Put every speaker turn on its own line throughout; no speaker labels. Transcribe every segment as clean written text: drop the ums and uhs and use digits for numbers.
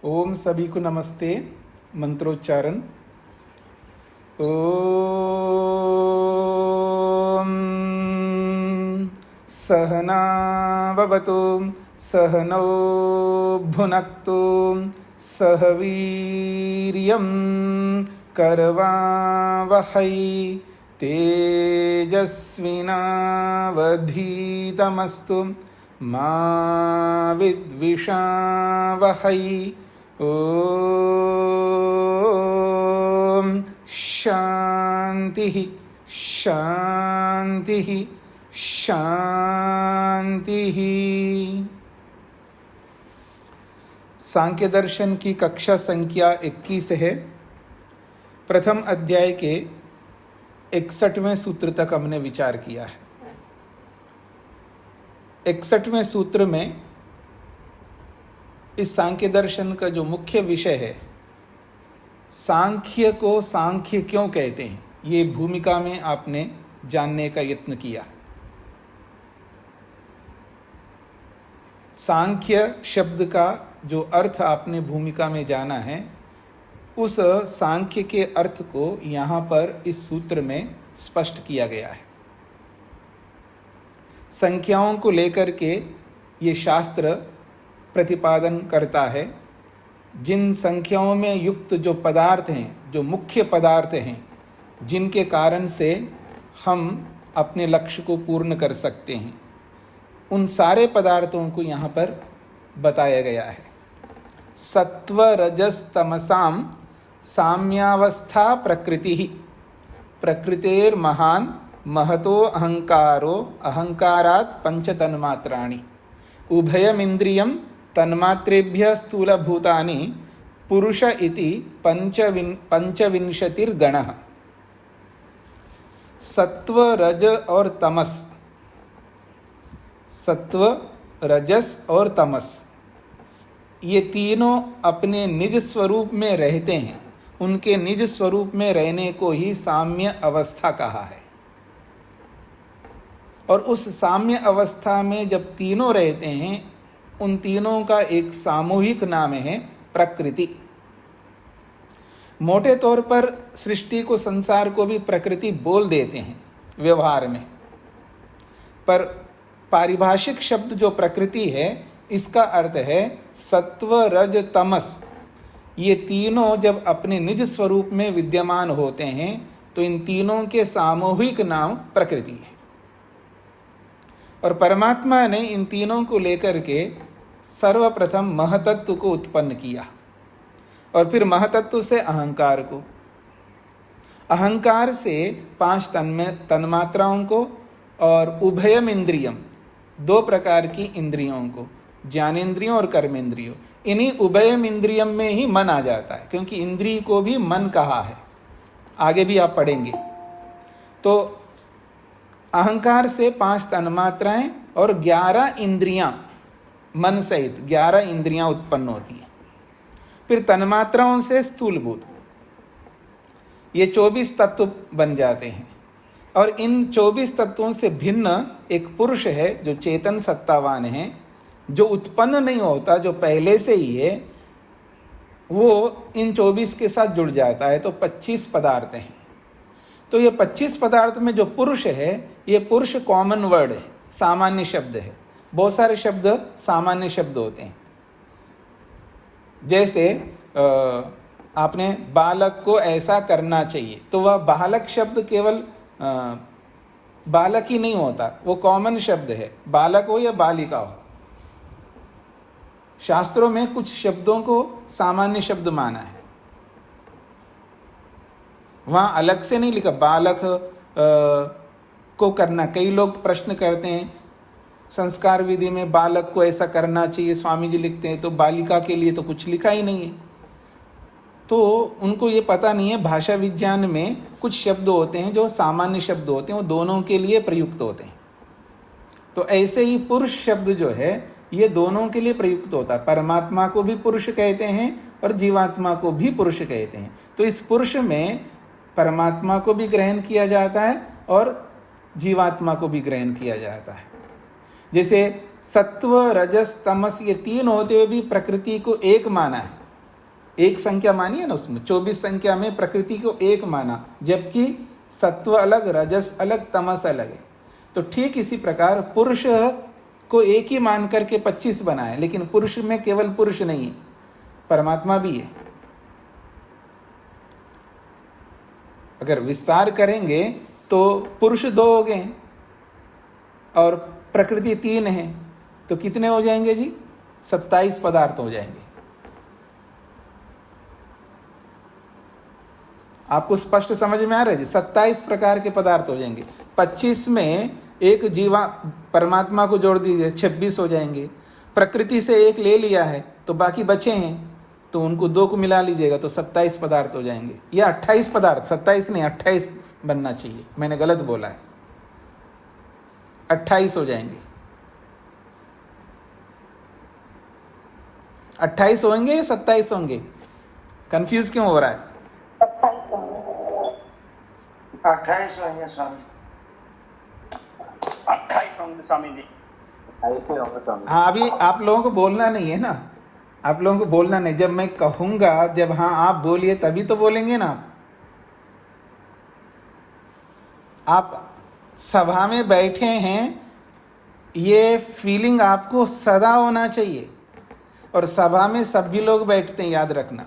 ओम सभी को नमस्ते। मंत्रोच्चारण। ओम सहना भवतु सहनौ भुनक्तु सह वीर्यं करवावहै तेजस्विनावधीतमस्तु मा विद्विषावहै। ओम शांति शांति शांति। सांख्य दर्शन की कक्षा संख्या 21 है। प्रथम अध्याय के 61वें सूत्र तक हमने विचार किया है। 61वें सूत्र में इस सांख्य दर्शन का जो मुख्य विषय है, सांख्य को सांख्य क्यों कहते हैं, ये भूमिका में आपने जानने का यत्न किया। सांख्य शब्द का जो अर्थ आपने भूमिका में जाना है, उस सांख्य के अर्थ को यहाँ पर इस सूत्र में स्पष्ट किया गया है। संख्याओं को लेकर के ये शास्त्र प्रतिपादन करता है। जिन संख्याओं में युक्त जो पदार्थ हैं, जो मुख्य पदार्थ हैं, जिनके कारण से हम अपने लक्ष्य को पूर्ण कर सकते हैं, उन सारे पदार्थों को यहाँ पर बताया गया है। सत्व रजस तमसाम साम्यावस्था प्रकृति प्रकृतेर महान महतो अहंकारो अहंकारात् पंच तन्मात्राणि उभयमिंद्रियं तन्मात्रेभ्यः स्थूलभूतानि पुरुष इति पंचविंशतिर्गणः। सत्व रज और तमस, सत्व रजस और तमस, ये तीनों अपने निज स्वरूप में रहते हैं। उनके निज स्वरूप में रहने को ही साम्य अवस्था कहा है। और उस साम्य अवस्था में जब तीनों रहते हैं, उन तीनों का एक सामूहिक नाम है प्रकृति। मोटे तौर पर सृष्टि को, संसार को भी प्रकृति बोल देते हैं व्यवहार में, पर पारिभाषिक शब्द जो प्रकृति है, इसका अर्थ है सत्व रज तमस। ये तीनों जब अपने निज स्वरूप में विद्यमान होते हैं तो इन तीनों के सामूहिक नाम प्रकृति है। और परमात्मा ने इन तीनों को लेकर के सर्वप्रथम महतत्व को उत्पन्न किया, और फिर महतत्व से अहंकार को, अहंकार से 5 तन्मात्राओं को, और उभयम इंद्रियम 2 प्रकार की इंद्रियों को, ज्ञानेन्द्रियों और कर्मेंद्रियों। इन्हीं उभयम इंद्रियम में ही मन आ जाता है, क्योंकि इंद्रिय को भी मन कहा है, आगे भी आप पढ़ेंगे। तो अहंकार से 5 तन्मात्राएं और 11 इंद्रियां, मन सहित 11 इंद्रियां उत्पन्न होती हैं। फिर तन्मात्राओं से स्थूलभूत, ये 24 तत्व बन जाते हैं। और इन 24 तत्वों से भिन्न एक पुरुष है जो चेतन सत्तावान है, जो उत्पन्न नहीं होता, जो पहले से ही है, वो इन 24 के साथ जुड़ जाता है। तो 25 पदार्थ हैं। तो ये 25 पदार्थ में जो पुरुष है, ये पुरुष कॉमन वर्ड है, सामान्य शब्द है। बहुत सारे शब्द सामान्य शब्द होते हैं। जैसे आपने बालक को ऐसा करना चाहिए, तो वह बालक शब्द केवल बालक ही नहीं होता, वो कॉमन शब्द है, बालक हो या बालिका हो। शास्त्रों में कुछ शब्दों को सामान्य शब्द माना है, वहाँ अलग से नहीं लिखा बालक को करना। कई लोग प्रश्न करते हैं, संस्कार विधि में बालक को ऐसा करना चाहिए, स्वामी जी लिखते हैं, तो बालिका के लिए तो कुछ लिखा ही नहीं है। तो उनको ये पता नहीं है, भाषा विज्ञान में कुछ शब्द होते हैं जो सामान्य शब्द होते हैं, वो दोनों के लिए प्रयुक्त होते हैं। तो ऐसे ही पुरुष शब्द जो है, ये दोनों के लिए प्रयुक्त होता है। परमात्मा को भी पुरुष कहते हैं और जीवात्मा को भी पुरुष कहते हैं। तो इस पुरुष में परमात्मा को भी ग्रहण किया जाता है और जीवात्मा को भी ग्रहण किया जाता है। जैसे सत्व रजस तमस, ये तीन होते हुए भी प्रकृति को एक माना है। एक संख्या मानी है ना, उसमें 24 संख्या में प्रकृति को एक माना, जबकि सत्व अलग, रजस अलग, तमस अलग है। तो ठीक इसी प्रकार पुरुष को एक ही मान करके 25 बनाए, लेकिन पुरुष में केवल पुरुष नहीं है, परमात्मा भी है। अगर विस्तार करेंगे तो पुरुष 2 हो गए और प्रकृति 3 है, तो कितने हो जाएंगे जी? 27 पदार्थ हो जाएंगे। आपको स्पष्ट समझ में आ रहा है जी? 27 प्रकार के पदार्थ हो जाएंगे। 25 में एक जीवा परमात्मा को जोड़ दीजिए, 26 हो जाएंगे। प्रकृति से एक ले लिया है तो बाकी बचे हैं, तो उनको 2 को मिला लीजिएगा तो 27 पदार्थ हो जाएंगे, या 28 पदार्थ, 27 नहीं 28 बनना चाहिए, मैंने गलत बोला है, 28 हो जाएंगे। 28 होंगे या 27 होंगे? कंफ्यूज क्यों हो रहा है?
28
होंगे स्वामी।
28 होंगे स्वामी जी।
हाँ, अभी आप लोगों को बोलना नहीं है ना, आप लोगों को बोलना नहीं। जब मैं कहूंगा, जब हाँ आप बोलिए तभी तो बोलेंगे ना। आप सभा में बैठे हैं, ये फीलिंग आपको सदा होना चाहिए। और सभा में सभी लोग बैठते हैं, याद रखना।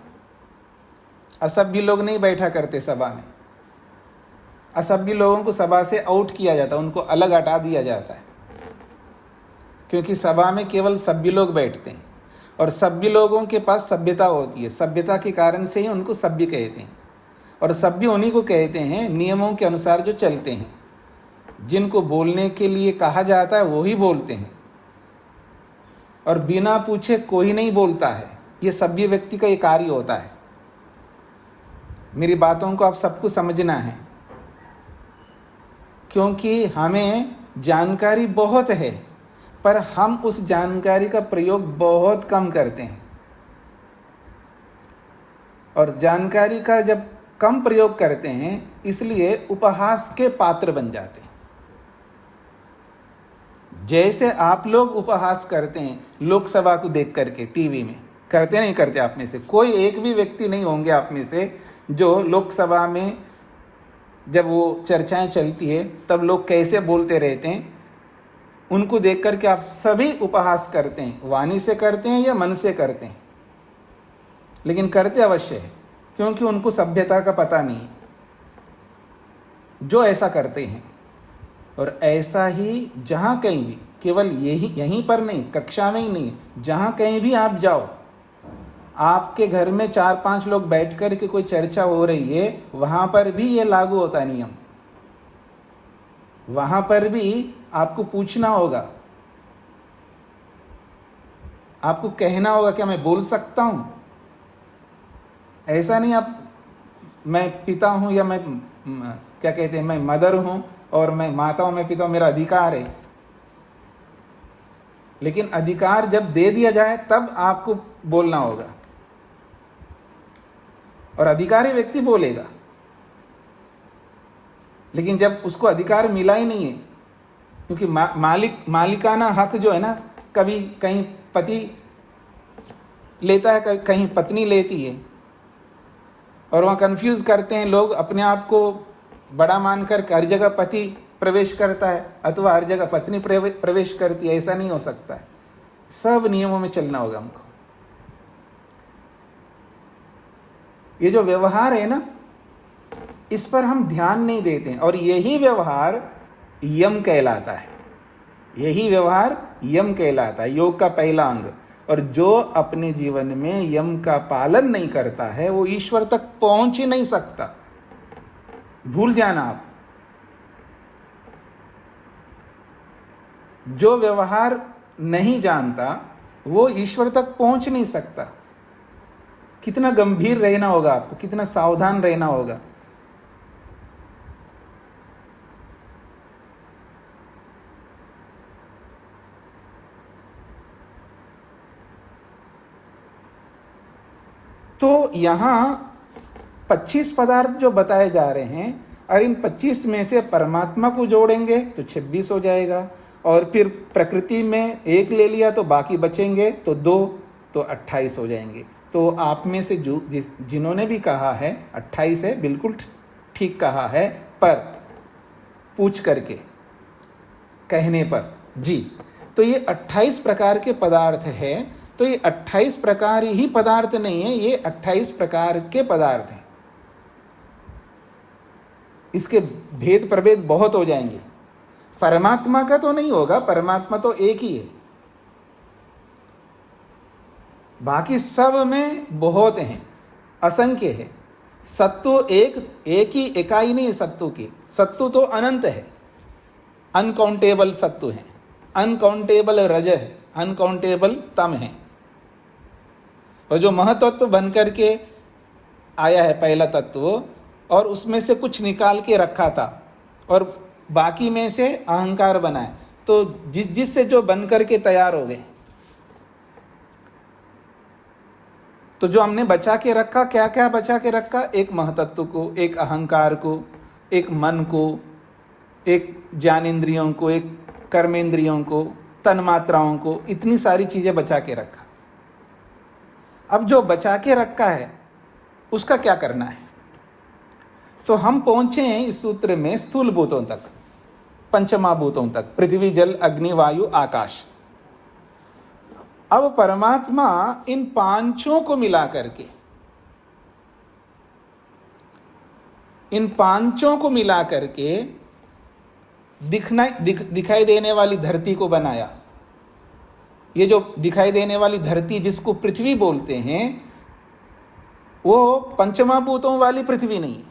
असभ्य लोग नहीं बैठा करते सभा में। असभ्य लोगों को सभा से आउट किया जाता है, उनको अलग हटा दिया जाता है, क्योंकि सभा में केवल सभ्य लोग बैठते हैं और सभ्य लोगों के पास सभ्यता होती है। सभ्यता के कारण से ही उनको सभ्य कहते हैं। और सभ्य उन्हीं को कहते हैं नियमों के अनुसार जो चलते हैं, जिनको बोलने के लिए कहा जाता है वो ही बोलते हैं, और बिना पूछे कोई नहीं बोलता है। ये सभ्य व्यक्ति का ये कार्य होता है। मेरी बातों को आप सबको समझना है, क्योंकि हमें जानकारी बहुत है, पर हम उस जानकारी का प्रयोग बहुत कम करते हैं। और जानकारी का जब कम प्रयोग करते हैं, इसलिए उपहास के पात्र बन जाते हैं। जैसे आप लोग उपहास करते हैं लोकसभा को देख करके टीवी में, करते नहीं करते? आप में से कोई एक भी व्यक्ति नहीं होंगे आप में से जो लोकसभा में जब वो चर्चाएं चलती है तब लोग कैसे बोलते रहते हैं, उनको देख करके आप सभी उपहास करते हैं। वाणी से करते हैं या मन से करते हैं, लेकिन करते अवश्य है, क्योंकि उनको सभ्यता का पता नहीं है जो ऐसा करते हैं। और ऐसा ही जहाँ कहीं भी, केवल यहीं पर नहीं, कक्षा में ही नहीं, जहाँ कहीं भी आप जाओ, आपके घर में 4-5 लोग बैठ कर के कोई चर्चा हो रही है, वहाँ पर भी ये लागू होता है नियम। वहाँ पर भी आपको पूछना होगा, आपको कहना होगा क्या मैं बोल सकता हूँ? ऐसा नहीं आप, मैं पिता हूँ या मैं क्या कहते हैं, मैं मदर हूँ और मैं माता हूँ, मैं पिता हूँ, मेरा अधिकार है। लेकिन अधिकार जब दे दिया जाए तब आपको बोलना होगा, और अधिकारी व्यक्ति बोलेगा। लेकिन जब उसको अधिकार मिला ही नहीं है, क्योंकि मालिकाना हक जो है ना, कभी कहीं पति लेता है, कहीं पत्नी लेती है, और वहाँ कंफ्यूज करते हैं लोग अपने आप को बड़ा मानकर। हर जगह पति प्रवेश करता है अथवा हर जगह पत्नी प्रवेश करती है, ऐसा नहीं हो सकता है। सब नियमों में चलना होगा हमको। ये जो व्यवहार है ना, इस पर हम ध्यान नहीं देते हैं, और यही व्यवहार यम कहलाता है। यही व्यवहार यम कहलाता है, योग का पहला अंग। और जो अपने जीवन में यम का पालन नहीं करता है, वो ईश्वर तक पहुंच ही नहीं सकता। भूल जाना आप, जो व्यवहार नहीं जानता वो ईश्वर तक पहुंच नहीं सकता। कितना गंभीर रहना होगा आपको, कितना सावधान रहना होगा। तो यहां 25 पदार्थ जो बताए जा रहे हैं, और इन 25 में से परमात्मा को जोड़ेंगे तो 26 हो जाएगा, और फिर प्रकृति में एक ले लिया तो बाकी बचेंगे तो 2, तो 28 हो जाएंगे। तो आप में से जो जिन्होंने भी कहा है 28 है, बिल्कुल ठीक कहा है, पर पूछ करके कहने पर जी। तो ये 28 प्रकार के पदार्थ है, तो ये 28 प्रकार ही पदार्थ नहीं है, ये 28 प्रकार के पदार्थ हैं। इसके भेद प्रभेद बहुत हो जाएंगे। परमात्मा का तो नहीं होगा, परमात्मा तो एक ही है, बाकी सब में बहुत हैं, असंख्य है। सत्तु एक ही इकाई नहीं है सत्तु की, सत्तु तो अनंत है, अनकाउंटेबल सत्तु है, अनकाउंटेबल रज है, अनकाउंटेबल तम है। और जो महतत्व बन करके आया है पहला तत्व, और उसमें से कुछ निकाल के रखा था और बाकी में से अहंकार बनाए, तो जिससे जो बन करके तैयार हो गए, तो जो हमने बचा के रखा, क्या क्या बचा के रखा? एक महतत्व को, एक अहंकार को, एक मन को, एक ज्ञानेंद्रियों को, एक कर्मेंद्रियों को, तन्मात्राओं को, इतनी सारी चीजें बचा के रखा। अब जो बचा के रखा है उसका क्या करना है? तो हम पहुंचे हैं इस सूत्र में स्थूल भूतों तक, पंचमहाभूतों तक, पृथ्वी, जल, अग्नि, वायु, आकाश। अब परमात्मा इन पांचों को मिला करके, इन पांचों को मिला करके दिखाई देने वाली धरती को बनाया। ये जो दिखाई देने वाली धरती जिसको पृथ्वी बोलते हैं, वो पंचमहाभूतों वाली पृथ्वी नहीं है।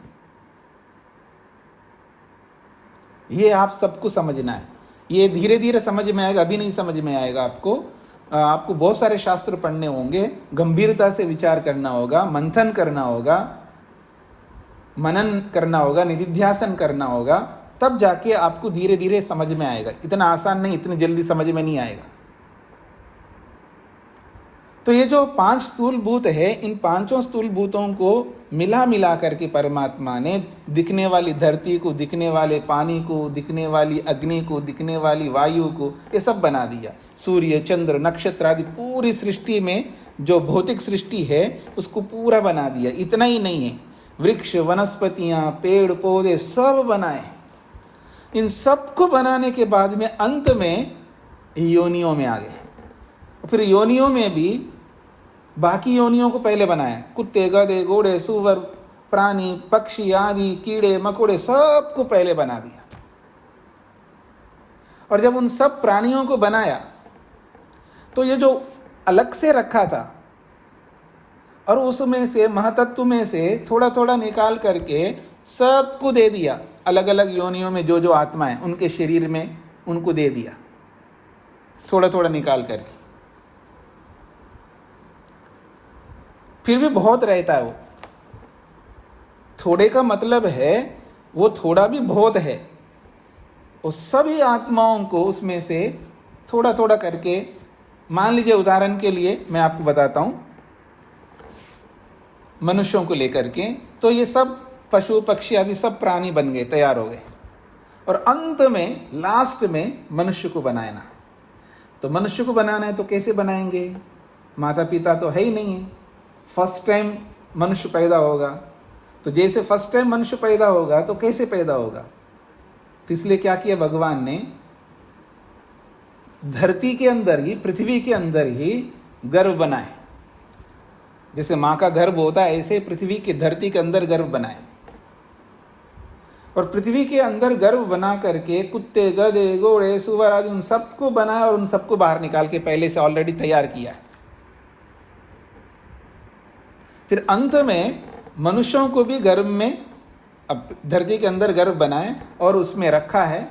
ये आप सबको समझना है, ये धीरे धीरे समझ में आएगा, अभी नहीं समझ में आएगा आपको। आपको बहुत सारे शास्त्र पढ़ने होंगे, गंभीरता से विचार करना होगा, मंथन करना होगा, मनन करना होगा, निधिध्यासन करना होगा, तब जाके आपको धीरे धीरे समझ में आएगा। इतना आसान नहीं, इतनी जल्दी समझ में नहीं आएगा। तो ये जो 5 स्थूल भूत है, इन पांचों स्थूल भूतों को मिला करके परमात्मा ने दिखने वाली धरती को, दिखने वाले पानी को, दिखने वाली अग्नि को, दिखने वाली वायु को, ये सब बना दिया। सूर्य, चंद्र, नक्षत्र आदि पूरी सृष्टि में जो भौतिक सृष्टि है उसको पूरा बना दिया। इतना ही नहीं है, वृक्ष, वनस्पतियां, पेड़ पौधे सब बनाए। इन सब को बनाने के बाद में अंत में योनियों में आ गए। फिर योनियों में भी बाकी योनियों को पहले बनाया, कुत्ते, गधे, घोड़े, सूअर, प्राणी, पक्षी आदि, कीड़े मकोड़े, सबको पहले बना दिया। और जब उन सब प्राणियों को बनाया तो ये जो अलग से रखा था, और उसमें से महतत्व में से थोड़ा थोड़ा निकाल करके सबको दे दिया। अलग अलग योनियों में जो जो आत्माएं, उनके शरीर में उनको दे दिया, थोड़ा थोड़ा निकाल करके। फिर भी बहुत रहता है वो। थोड़े का मतलब है वो थोड़ा भी बहुत है। उस सभी आत्माओं को उसमें से थोड़ा थोड़ा करके, मान लीजिए उदाहरण के लिए मैं आपको बताता हूं, मनुष्यों को लेकर के, तो ये सब पशु पक्षी आदि सब प्राणी बन गए, तैयार हो गए, और अंत में लास्ट में मनुष्य को बनाना। तो मनुष्य को बनाना है तो कैसे बनाएंगे? माता पिता तो है ही नहीं है, फर्स्ट टाइम मनुष्य पैदा होगा। तो जैसे फर्स्ट टाइम मनुष्य पैदा होगा तो कैसे पैदा होगा? तो इसलिए क्या किया भगवान ने, धरती के अंदर ही, पृथ्वी के अंदर ही गर्भ बनाए। जैसे माँ का गर्भ होता है, ऐसे पृथ्वी की धरती के अंदर गर्भ बनाए। और पृथ्वी के अंदर गर्भ बना करके कुत्ते, गधे, घोड़े, सुअर आदि उन सबको बनाया और उन सबको बाहर निकाल के पहले से ऑलरेडी तैयार किया है। फिर अंत में मनुष्यों को भी गर्भ में, अब धरती के अंदर गर्भ बनाए और उसमें रखा है।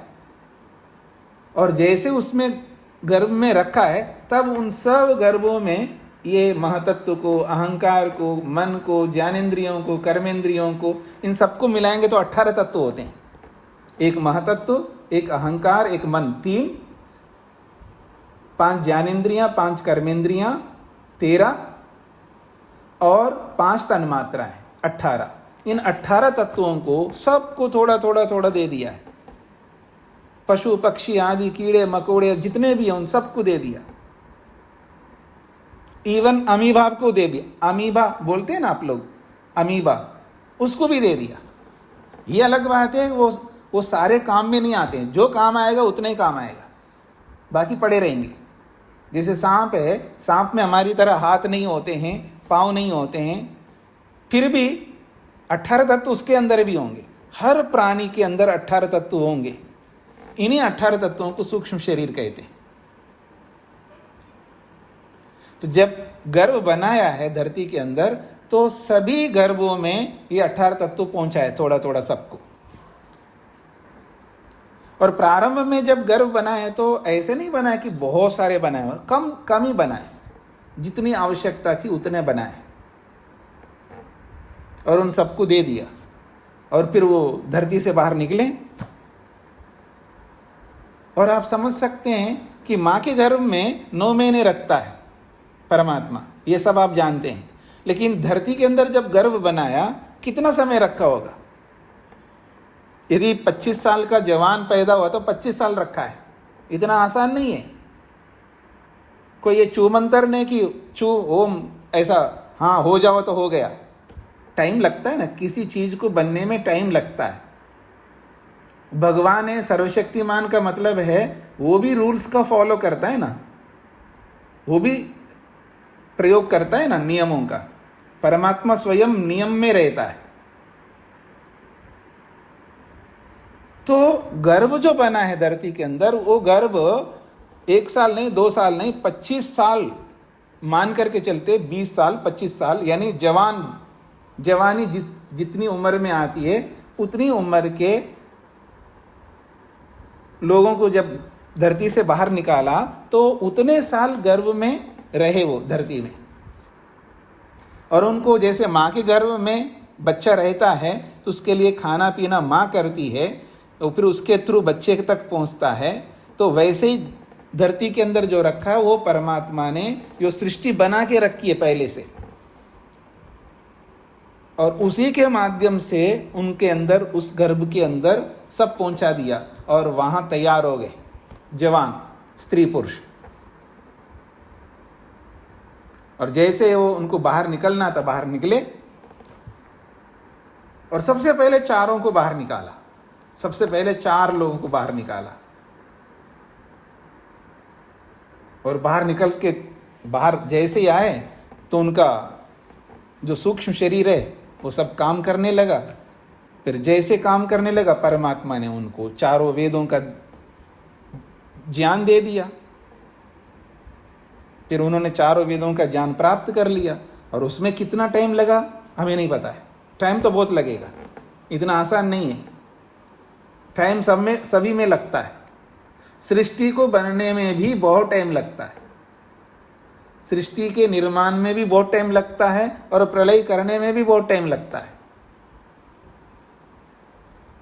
और जैसे उसमें गर्भ में रखा है, तब उन सब गर्भों में ये महतत्व को, अहंकार को, मन को, ज्ञानेंद्रियों को, कर्मेंद्रियों को, इन सबको मिलाएंगे तो 18 तत्व होते हैं। एक महतत्व, एक अहंकार, एक मन, 3, 5 ज्ञानेंद्रियां, 5 कर्मेंद्रियां, 13 और 5 तन्मात्राएं, 18। इन 18 तत्वों को सबको थोड़ा थोड़ा थोड़ा दे दिया है। पशु पक्षी आदि, कीड़े मकोड़े जितने भी हैं उन सबको दे दिया। इवन अमीबा को दे दिया, अमीबा बोलते हैं ना आप लोग, अमीबा, उसको भी दे दिया। ये अलग बात है, वो सारे काम में नहीं आते हैं, जो काम आएगा उतना ही काम आएगा, बाकी पड़े रहेंगे। जैसे सांप है, सांप में हमारी तरह हाथ नहीं होते हैं, पाँव नहीं होते हैं, फिर भी 18 तत्व उसके अंदर भी होंगे। हर प्राणी के अंदर 18 तत्व होंगे। इन्हीं 18 तत्वों को सूक्ष्म शरीर कहते हैं। तो जब गर्भ बनाया है धरती के अंदर, तो सभी गर्भों में ये 18 तत्व पहुंचा है, थोड़ा थोड़ा सबको। और प्रारंभ में जब गर्भ बनाए तो ऐसे नहीं बनाए कि बहुत सारे बनाए, कम कम ही बनाए, जितनी आवश्यकता थी उतने बनाए और उन सबको दे दिया। और फिर वो धरती से बाहर निकले। और आप समझ सकते हैं कि माँ के गर्भ में 9 महीने रखता है परमात्मा, ये सब आप जानते हैं। लेकिन धरती के अंदर जब गर्भ बनाया, कितना समय रखा होगा? यदि 25 साल का जवान पैदा हुआ तो 25 साल रखा है। इतना आसान नहीं है। कोई ये चू मंतर ने कि चू ओम ऐसा हाँ हो जाओ तो हो गया। टाइम लगता है ना, किसी चीज को बनने में टाइम लगता है। भगवान है सर्वशक्तिमान का मतलब है वो भी रूल्स का फॉलो करता है ना, वो भी प्रयोग करता है ना नियमों का। परमात्मा स्वयं नियम में रहता है। तो गर्भ जो बना है धरती के अंदर, वो गर्भ 1 साल नहीं, 2 साल नहीं, 25 साल मान करके चलते, 20 साल 25 साल, यानी जवानी जितनी उम्र में आती है उतनी उम्र के लोगों को जब धरती से बाहर निकाला तो उतने साल गर्भ में रहे वो धरती में। और उनको जैसे माँ के गर्भ में बच्चा रहता है तो उसके लिए खाना पीना माँ करती है, तो फिर उसके थ्रू बच्चे तक पहुँचता है। तो वैसे ही धरती के अंदर जो रखा है वो परमात्मा ने जो सृष्टि बना के रखी है पहले से, और उसी के माध्यम से उनके अंदर, उस गर्भ के अंदर सब पहुंचा दिया और वहां तैयार हो गए जवान स्त्री पुरुष। और जैसे वो उनको बाहर निकलना था बाहर निकले, और सबसे पहले चारों को बाहर निकाला। सबसे पहले 4 लोगों को बाहर निकाला। और बाहर निकल के बाहर जैसे ही आए तो उनका जो सूक्ष्म शरीर है वो सब काम करने लगा। फिर जैसे काम करने लगा, परमात्मा ने उनको 4 वेदों का ज्ञान दे दिया। फिर उन्होंने 4 वेदों का ज्ञान प्राप्त कर लिया। और उसमें कितना टाइम लगा हमें नहीं पता है। टाइम तो बहुत लगेगा, इतना आसान नहीं है। टाइम सभी में लगता है। सृष्टि को बनने में भी बहुत टाइम लगता है, सृष्टि के निर्माण में भी बहुत टाइम लगता है, और प्रलय करने में भी बहुत टाइम लगता है।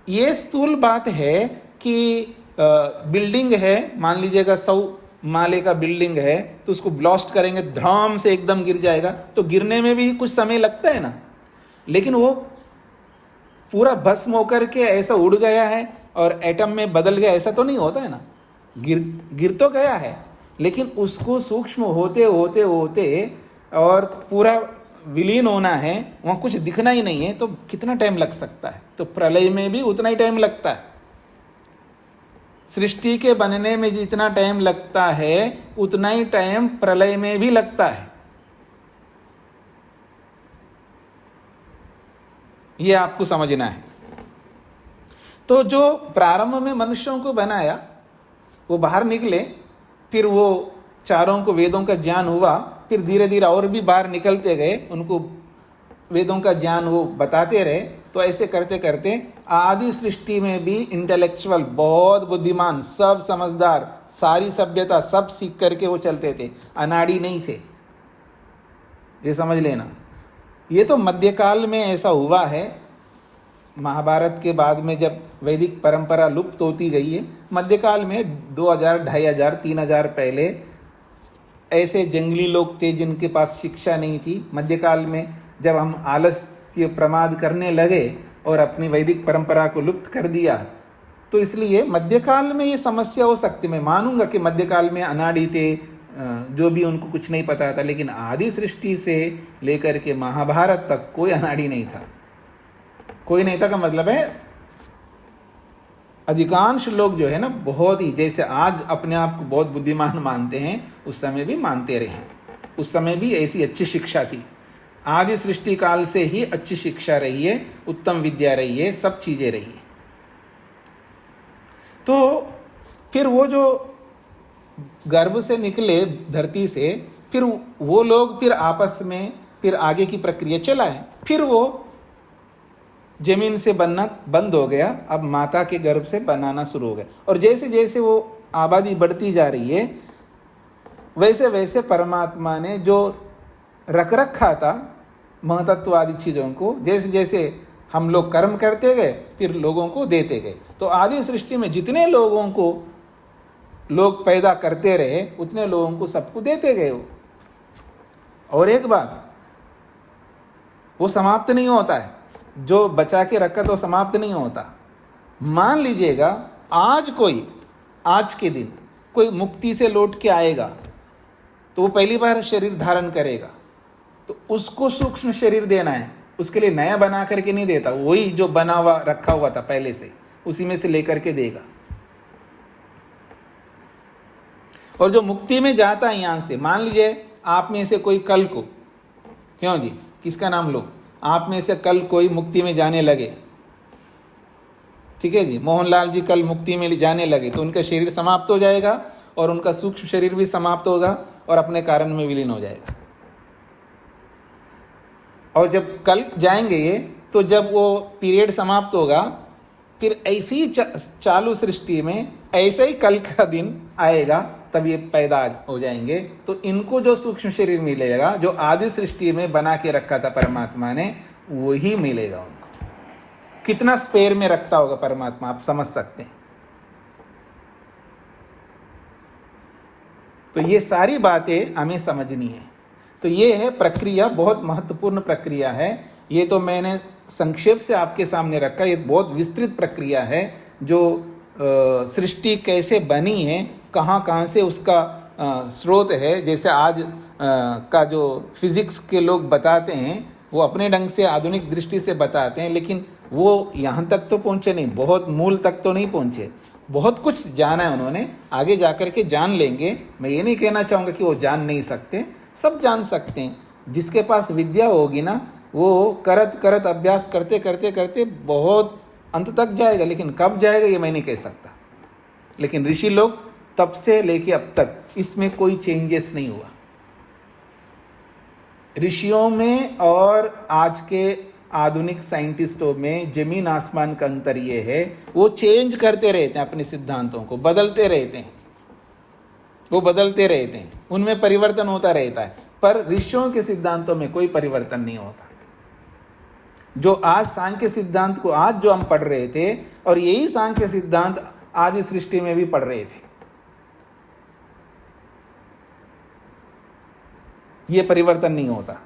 ये स्थूल बात है कि बिल्डिंग है, मान लीजिएगा 100 माले का बिल्डिंग है, तो उसको ब्लास्ट करेंगे, धड़ाम से एकदम गिर जाएगा, तो गिरने में भी कुछ समय लगता है ना। लेकिन वो पूरा भस्म होकर के ऐसा उड़ गया है और एटम में बदल गया, ऐसा तो नहीं होता है ना। गिर तो गया है, लेकिन उसको सूक्ष्म होते होते होते और पूरा विलीन होना है, वहाँ कुछ दिखना ही नहीं है, तो कितना टाइम लग सकता है। तो प्रलय में भी उतना ही टाइम लगता है। सृष्टि के बनने में जितना टाइम लगता है उतना ही टाइम प्रलय में भी लगता है। ये आपको समझना है। तो जो प्रारंभ में मनुष्यों को बनाया वो बाहर निकले, फिर वो 4 को वेदों का ज्ञान हुआ, फिर धीरे धीरे और भी बाहर निकलते गए, उनको वेदों का ज्ञान वो बताते रहे। तो ऐसे करते करते आदि सृष्टि में भी इंटेलेक्चुअल, बहुत बुद्धिमान, सब समझदार, सारी सभ्यता सब सीख करके वो चलते थे, अनाड़ी नहीं थे। ये समझ लेना। ये तो मध्यकाल में ऐसा हुआ है। महाभारत के बाद में जब वैदिक परंपरा लुप्त होती गई है, मध्यकाल में 2000, 2500, 3000 पहले ऐसे जंगली लोग थे जिनके पास शिक्षा नहीं थी। मध्यकाल में जब हम आलस्य प्रमाद करने लगे और अपनी वैदिक परंपरा को लुप्त कर दिया, तो इसलिए मध्यकाल में ये समस्या हो सकती है। मैं मानूंगा कि मध्यकाल में अनाड़ी थे, जो भी उनको कुछ नहीं पता था, लेकिन आदि सृष्टि से लेकर के महाभारत तक कोई अनाड़ी नहीं था। कोई नहीं था का मतलब है अधिकांश लोग जो है ना बहुत ही, जैसे आज अपने आप को बहुत बुद्धिमान मानते हैं, उस समय भी मानते रहे। उस समय भी ऐसी अच्छी शिक्षा थी। आदि सृष्टि काल से ही अच्छी शिक्षा रही है, उत्तम विद्या रही है, सब चीजें रही है। तो फिर वो जो गर्भ से निकले धरती से, फिर वो लोग फिर आपस में फिर आगे की प्रक्रिया चला है। फिर वो जमीन से बनना बंद हो गया, अब माता के गर्भ से बनाना शुरू हो गया। और जैसे जैसे वो आबादी बढ़ती जा रही है, वैसे वैसे परमात्मा ने जो रख रखा था महतत्व आदि चीज़ों को, जैसे जैसे हम लोग कर्म करते गए, फिर लोगों को देते गए। तो आदि सृष्टि में जितने लोगों को लोग पैदा करते रहे, उतने लोगों को सबको देते गए वो। और एक बात, वो समाप्त नहीं होता है, जो बचा के रखा तो समाप्त नहीं होता। मान लीजिएगा आज के दिन कोई मुक्ति से लौट के आएगा, तो वो पहली बार शरीर धारण करेगा, तो उसको सूक्ष्म शरीर देना है। उसके लिए नया बना करके नहीं देता, वही जो बना हुआ रखा हुआ था पहले से, उसी में से लेकर के देगा। और जो मुक्ति में जाता है यहां से, मान लीजिए आप में से कोई कल को, क्यों जी, किसका नाम लो, आप में से कल कोई मुक्ति में जाने लगे, ठीक है जी, मोहनलाल जी कल मुक्ति में जाने लगे, तो उनका शरीर समाप्त हो जाएगा और उनका सूक्ष्म शरीर भी समाप्त होगा और अपने कारण में विलीन हो जाएगा। और जब कल जाएंगे ये, तो जब वो पीरियड समाप्त होगा, फिर ऐसी चालू सृष्टि में ऐसे ही कल का दिन आएगा, तब ये पैदा हो जाएंगे। तो इनको जो सूक्ष्म शरीर मिलेगा, जो आदि सृष्टि में बना के रखा था परमात्मा ने, वही मिलेगा उनको। कितना स्पेयर में रखता होगा परमात्मा, आप समझ सकते हैं। तो ये सारी बातें हमें समझनी है। तो ये है प्रक्रिया, बहुत महत्वपूर्ण प्रक्रिया है। ये तो मैंने संक्षेप से आपके सामने रखा, ये बहुत विस्तृत प्रक्रिया है। जो सृष्टि कैसे बनी है, कहाँ कहाँ से उसका स्रोत है, जैसे आज का जो फिजिक्स के लोग बताते हैं, वो अपने ढंग से आधुनिक दृष्टि से बताते हैं, लेकिन वो यहाँ तक तो पहुँचे नहीं, बहुत मूल तक तो नहीं पहुँचे। बहुत कुछ जाना है उन्होंने, आगे जाकर के जान लेंगे। मैं ये नहीं कहना चाहूँगा कि वो जान नहीं सकते, सब जान सकते हैं। जिसके पास विद्या होगी ना, वो करत करत अभ्यास करते करते करते बहुत अंत तक जाएगा, लेकिन कब जाएगा ये मैं नहीं कह सकता। लेकिन ऋषि लोग तब से लेके अब तक इसमें कोई चेंजेस नहीं हुआ। ऋषियों में और आज के आधुनिक साइंटिस्टों में जमीन आसमान का अंतर ये है, वो चेंज करते रहते हैं, अपने सिद्धांतों को बदलते रहते हैं, वो बदलते रहते हैं, उनमें परिवर्तन होता रहता है। पर ऋषियों के सिद्धांतों में कोई परिवर्तन नहीं होता। जो आज सांख्य सिद्धांत को आज जो हम पढ़ रहे थे, और यही सांख्य सिद्धांत आदि सृष्टि में भी पढ़ रहे थे, ये परिवर्तन नहीं होता।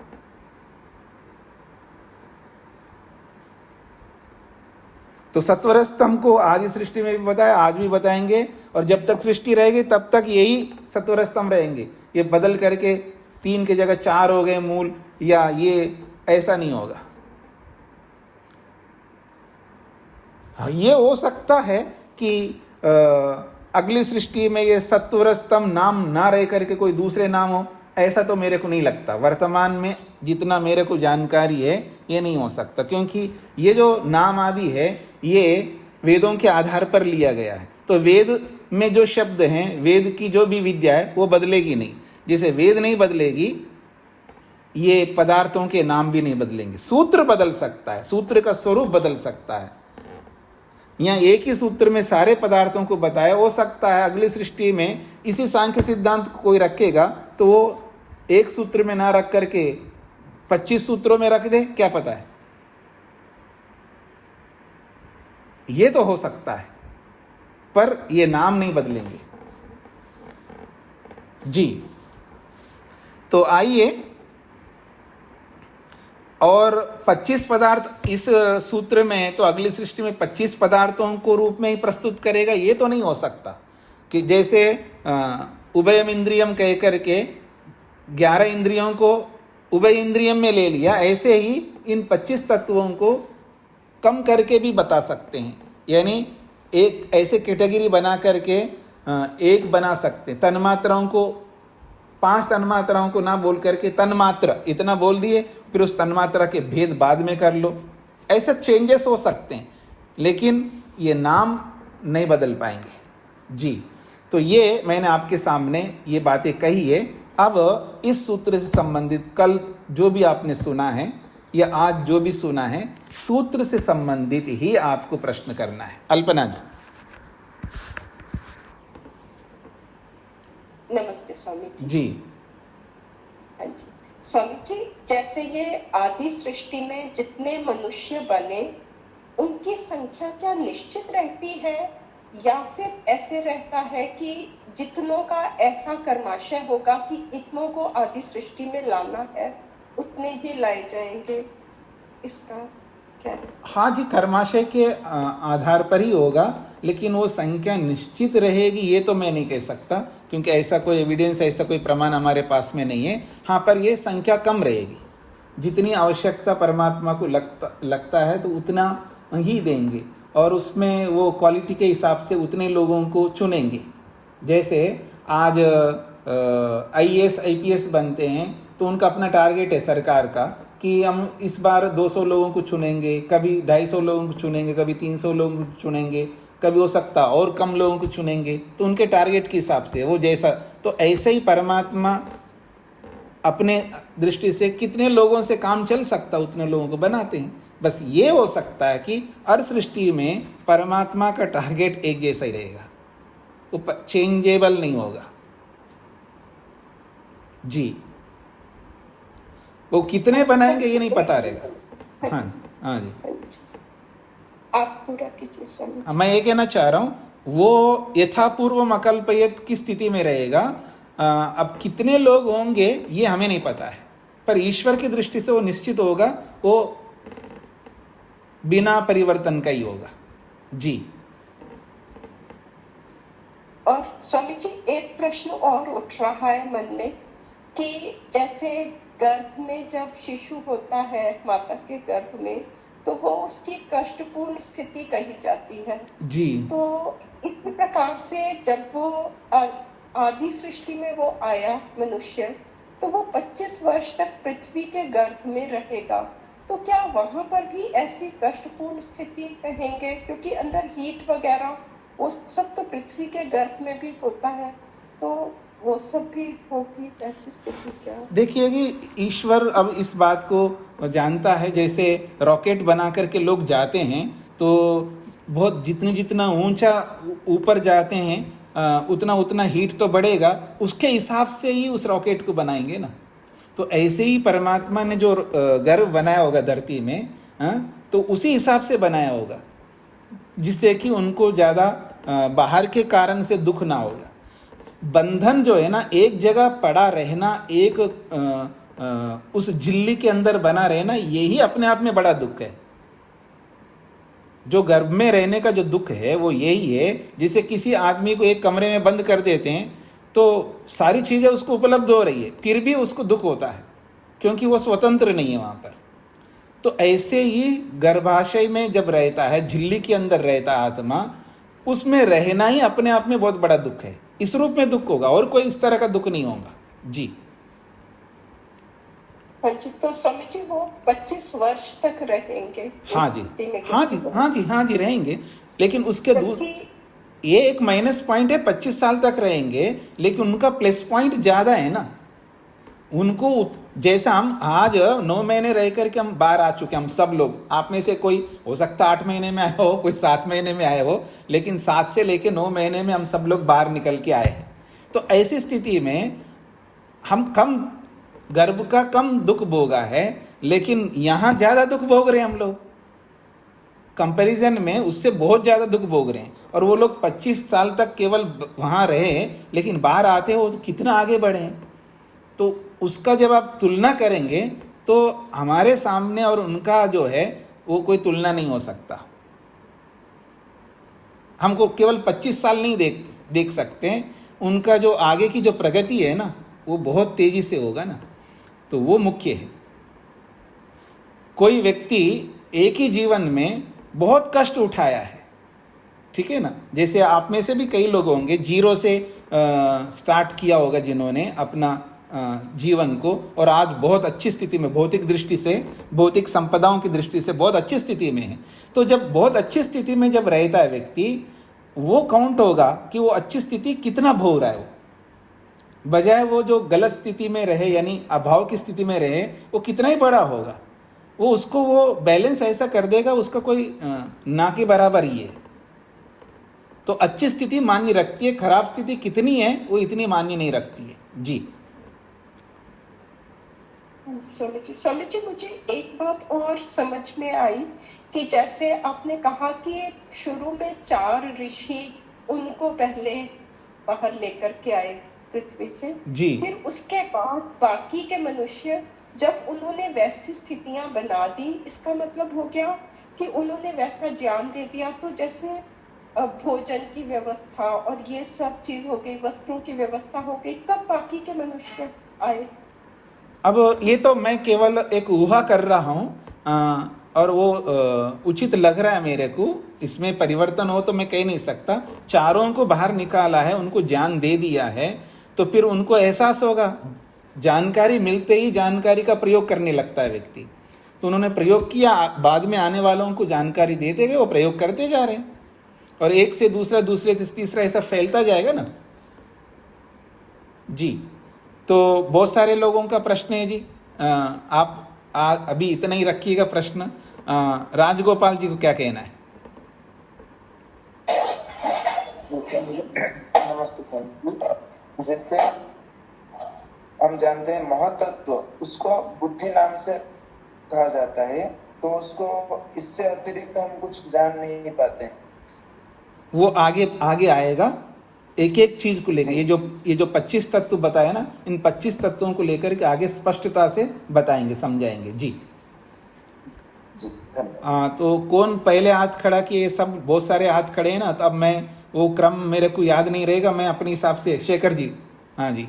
तो सत्वर स्तंभ को आदि सृष्टि में भी बताया, आज भी बताएंगे, और जब तक सृष्टि रहेगी तब तक यही सत्वर स्तंभ रहेंगे। ये बदल करके 3 की जगह 4 हो गए मूल, या ये ऐसा नहीं होगा। ये हो सकता है कि अगली सृष्टि में ये सत्वर स्तंभ नाम ना रह करके कोई दूसरे नाम हो, ऐसा तो मेरे को नहीं लगता। वर्तमान में जितना मेरे को जानकारी है, ये नहीं हो सकता, क्योंकि ये जो नाम आदि है ये वेदों के आधार पर लिया गया है। तो वेद में जो शब्द हैं, वेद की जो भी विद्या है, वो बदलेगी नहीं। जैसे वेद नहीं बदलेगी, ये पदार्थों के नाम भी नहीं बदलेंगे। सूत्र बदल सकता है, सूत्र का स्वरूप बदल सकता है। यहाँ एक ही सूत्र में सारे पदार्थों को बताया, हो सकता है अगली सृष्टि में इसी सांख्य सिद्धांत को कोई रखेगा तो वो एक सूत्र में ना रख करके 25 सूत्रों में रख दे, क्या पता है। ये तो हो सकता है, पर ये नाम नहीं बदलेंगे जी। तो आइए, और 25 पदार्थ इस सूत्र में है, तो अगली सृष्टि में 25 पदार्थों को रूप में ही प्रस्तुत करेगा, ये तो नहीं हो सकता। कि जैसे उभयम इंद्रियम कह करके 11 इंद्रियों को उभय इंद्रियम में ले लिया, ऐसे ही इन 25 तत्वों को कम करके भी बता सकते हैं। यानी एक ऐसे कैटेगरी बना करके एक बना सकते, तन्मात्राओं को 5 तन्मात्राओं को ना बोल करके तन्मात्रा इतना बोल दिए, फिर उस तन्मात्रा के भेद बाद में कर लो, ऐसे चेंजेस हो सकते हैं, लेकिन ये नाम नहीं बदल पाएंगे जी। तो ये मैंने आपके सामने ये बातें कही है। अब इस सूत्र से संबंधित कल जो भी आपने सुना है या आज जो भी सुना है, सूत्र से संबंधित ही आपको प्रश्न करना है। अल्पना जी।
नमस्ते स्वामी जी।
जी
हाँ जी स्वामी जी, जैसे ये आदि सृष्टि में जितने मनुष्य बने उनकी संख्या क्या निश्चित रहती है, या फिर ऐसे रहता है कि जितनों का ऐसा कर्माशय होगा कि इतनों को आदि सृष्टि में लाना है उतने ही लाए जाएंगे, इसका क्या है?
हाँ जी, कर्माशय के आधार पर ही होगा, लेकिन वो संख्या निश्चित रहेगी ये तो मैं नहीं कह सकता, क्योंकि ऐसा कोई एविडेंस, ऐसा कोई प्रमाण हमारे पास में नहीं है। हाँ, पर ये संख्या कम रहेगी, जितनी आवश्यकता परमात्मा को लगता है तो उतना ही देंगे, और उसमें वो क्वालिटी के हिसाब से उतने लोगों को चुनेंगे। जैसे आज IAS IPS बनते हैं तो उनका अपना टारगेट है सरकार का कि हम इस बार 200 लोगों को चुनेंगे, कभी 250 लोगों को चुनेंगे, कभी 300 लोगों को चुनेंगे, कभी हो सकता और कम लोगों को चुनेंगे, तो उनके टारगेट के हिसाब से वो जैसा, तो ऐसे ही परमात्मा अपने दृष्टि से कितने लोगों से काम चल सकता उतने लोगों को बनाते हैं। बस ये हो सकता है कि हर सृष्टि में परमात्मा का टारगेट एक जैसा ही रहेगा, वो चेंजेबल नहीं होगा जी। वो कितने बनाएंगे ये नहीं पता रहेगा। हाँ हाँ जी,
आप पूरा कीजिए स्वामी।
मैं ये कहना चाह रहा हूँ, वो यथापूर्वम अकल्पयत की स्थिति में रहेगा। अब कितने लोग होंगे ये हमें नहीं पता है, पर ईश्वर की दृष्टि से वो निश्चित होगा, वो बिना परिवर्तन का ही होगा जी।
और स्वामी जी, एक प्रश्न और उठ रहा है मन में कि जैसे गर्भ में जब शिशु होता है माता के गर्भ में, तो वो उसकी कष्टपूर्ण स्थिति कही जाती है
जी।
तो इसी प्रकार से जब वो आदि सृष्टि में वो आया मनुष्य, तो वो 25 वर्ष तक पृथ्वी के गर्भ में रहेगा, तो क्या वहां पर भी ऐसी कष्टपूर्ण स्थिति कहेंगे? क्योंकि अंदर हीट वगैरह वो सब तो पृथ्वी के गर्भ में भी होता है, तो वो सब भी होगी ऐसी स्थिति क्या?
देखिए कि ईश्वर अब इस बात को जानता है। जैसे रॉकेट बना करके लोग जाते हैं तो बहुत जितना ऊंचा ऊपर जाते हैं उतना उतना हीट तो बढ़ेगा, उसके हिसाब से ही उस रॉकेट को बनाएंगे ना। तो ऐसे ही परमात्मा ने जो गर्भ बनाया होगा धरती में, तो उसी हिसाब से बनाया होगा, जिससे कि उनको ज़्यादा बाहर के कारण से दुख ना होगा। बंधन जो है ना, एक जगह पड़ा रहना, एक उस झिल्ली के अंदर बना रहना, यही अपने आप में बड़ा दुख है। जो गर्भ में रहने का जो दुख है वो यही है। जैसे किसी आदमी को एक कमरे में बंद कर देते हैं तो सारी चीज़ें उसको उपलब्ध हो रही है, फिर भी उसको दुख होता है, क्योंकि वो स्वतंत्र नहीं है वहाँ पर। तो ऐसे ही गर्भाशय में जब रहता है, झिल्ली के अंदर रहता है आत्मा, उसमें रहना ही अपने आप में बहुत बड़ा दुख है। इस रूप में दुख होगा, और कोई इस तरह का दुख नहीं होगा जी।
हाँ जी, तो स्वामी जी वो 25 वर्ष तक रहेंगे?
हाँ जी, हाँ जी, हाँ जी, हाँ जी रहेंगे, लेकिन उसके दूर ये एक माइनस पॉइंट है, 25 साल तक रहेंगे, लेकिन उनका प्लस पॉइंट ज़्यादा है ना। उनको जैसा हम आज 9 महीने रह करके हम बाहर आ चुके, हम सब लोग, आप में से कोई हो सकता 8 महीने में आए हो, कोई 7 महीने में आए हो, लेकिन 7 से लेके 9 महीने में हम सब लोग बाहर निकल के आए हैं। तो ऐसी स्थिति में हम कम गर्भ का कम दुख भोगा है, लेकिन यहाँ ज़्यादा दुख भोग रहे हैं हम लोग, कंपैरिजन में उससे बहुत ज़्यादा दुख भोग रहे हैं। और वो लोग 25 साल तक केवल वहाँ रहे, लेकिन बाहर आते हो तो कितना आगे बढ़े हैं। तो उसका जब आप तुलना करेंगे तो हमारे सामने और उनका जो है वो कोई तुलना नहीं हो सकता। हमको केवल 25 साल नहीं देख सकते हैं, उनका जो आगे की जो प्रगति है ना वो बहुत तेजी से होगा ना, तो वो मुख्य है। कोई व्यक्ति एक ही जीवन में बहुत कष्ट उठाया है, ठीक है ना, जैसे आप में से भी कई लोग होंगे जीरो से स्टार्ट किया होगा जिन्होंने अपना जीवन को, और आज बहुत अच्छी स्थिति में, भौतिक दृष्टि से, भौतिक संपदाओं की दृष्टि से बहुत अच्छी स्थिति में है। तो जब बहुत अच्छी स्थिति में जब रहता है व्यक्ति, वो काउंट होगा कि वो अच्छी स्थिति कितना भोग रहा है, वो बजाय वो जो गलत स्थिति में रहे यानी अभाव की स्थिति में रहे वो कितना ही बड़ा होगा, वो उसको वो बैलेंस ऐसा कर देगा, उसका कोई ना के बराबर ही है। तो अच्छी स्थिति मान्य रखती है, खराब स्थिति कितनी है वो इतनी मान्य नहीं रखती है। जी
स्वामी जी मुझे एक बात और समझ में आई कि जैसे आपने कहा कि शुरू में 4 ऋषि उनको पहले बाहर लेकर के आए पृथ्वी से
जी,
फिर उसके बाद बाकी के मनुष्य जब उन्होंने वैसी स्थितियां बना दी, इसका मतलब हो गया कि उन्होंने वैसा ज्ञान दे दिया, तो जैसे भोजन की व्यवस्था और ये सब चीज हो गई, वस्त्रों की व्यवस्था हो गई, तब बाकी के मनुष्य आए।
अब ये तो मैं केवल एक ऊहा कर रहा हूँ और वो उचित लग रहा है मेरे को, इसमें परिवर्तन हो तो मैं कह नहीं सकता। चारों को बाहर निकाला है, उनको ज्ञान दे दिया है, तो फिर उनको एहसास होगा, जानकारी मिलते ही जानकारी का प्रयोग करने लगता है व्यक्ति। तो उन्होंने प्रयोग किया, बाद में आने वालों को जानकारी देते गए, वो प्रयोग करते जा रहे हैं, और एक से दूसरा, दूसरे से तीसरा, ऐसा फैलता जाएगा ना। जी, तो बहुत सारे लोगों का प्रश्न है जी। आप अभी इतना ही रखिएगा प्रश्न। राजगोपाल जी को क्या कहना है?
जैसे हम जानते हैं महातत्व, उसको बुद्धि नाम से कहा जाता है, तो उसको इससे अतिरिक्त हम कुछ जान नहीं पाते हैं।
वो आगे आगे आएगा, एक एक चीज को लेकर, ये जो 25 तत्व बताया ना, इन 25 तत्वों को लेकर के आगे स्पष्टता से बताएंगे, समझाएंगे। जी तो कौन पहले हाथ खड़ा किए? सब बहुत सारे हाथ खड़े हैं ना, तो अब मैं वो क्रम मेरे को याद नहीं रहेगा, मैं अपने हिसाब से। शेखर जी, हाँ जी।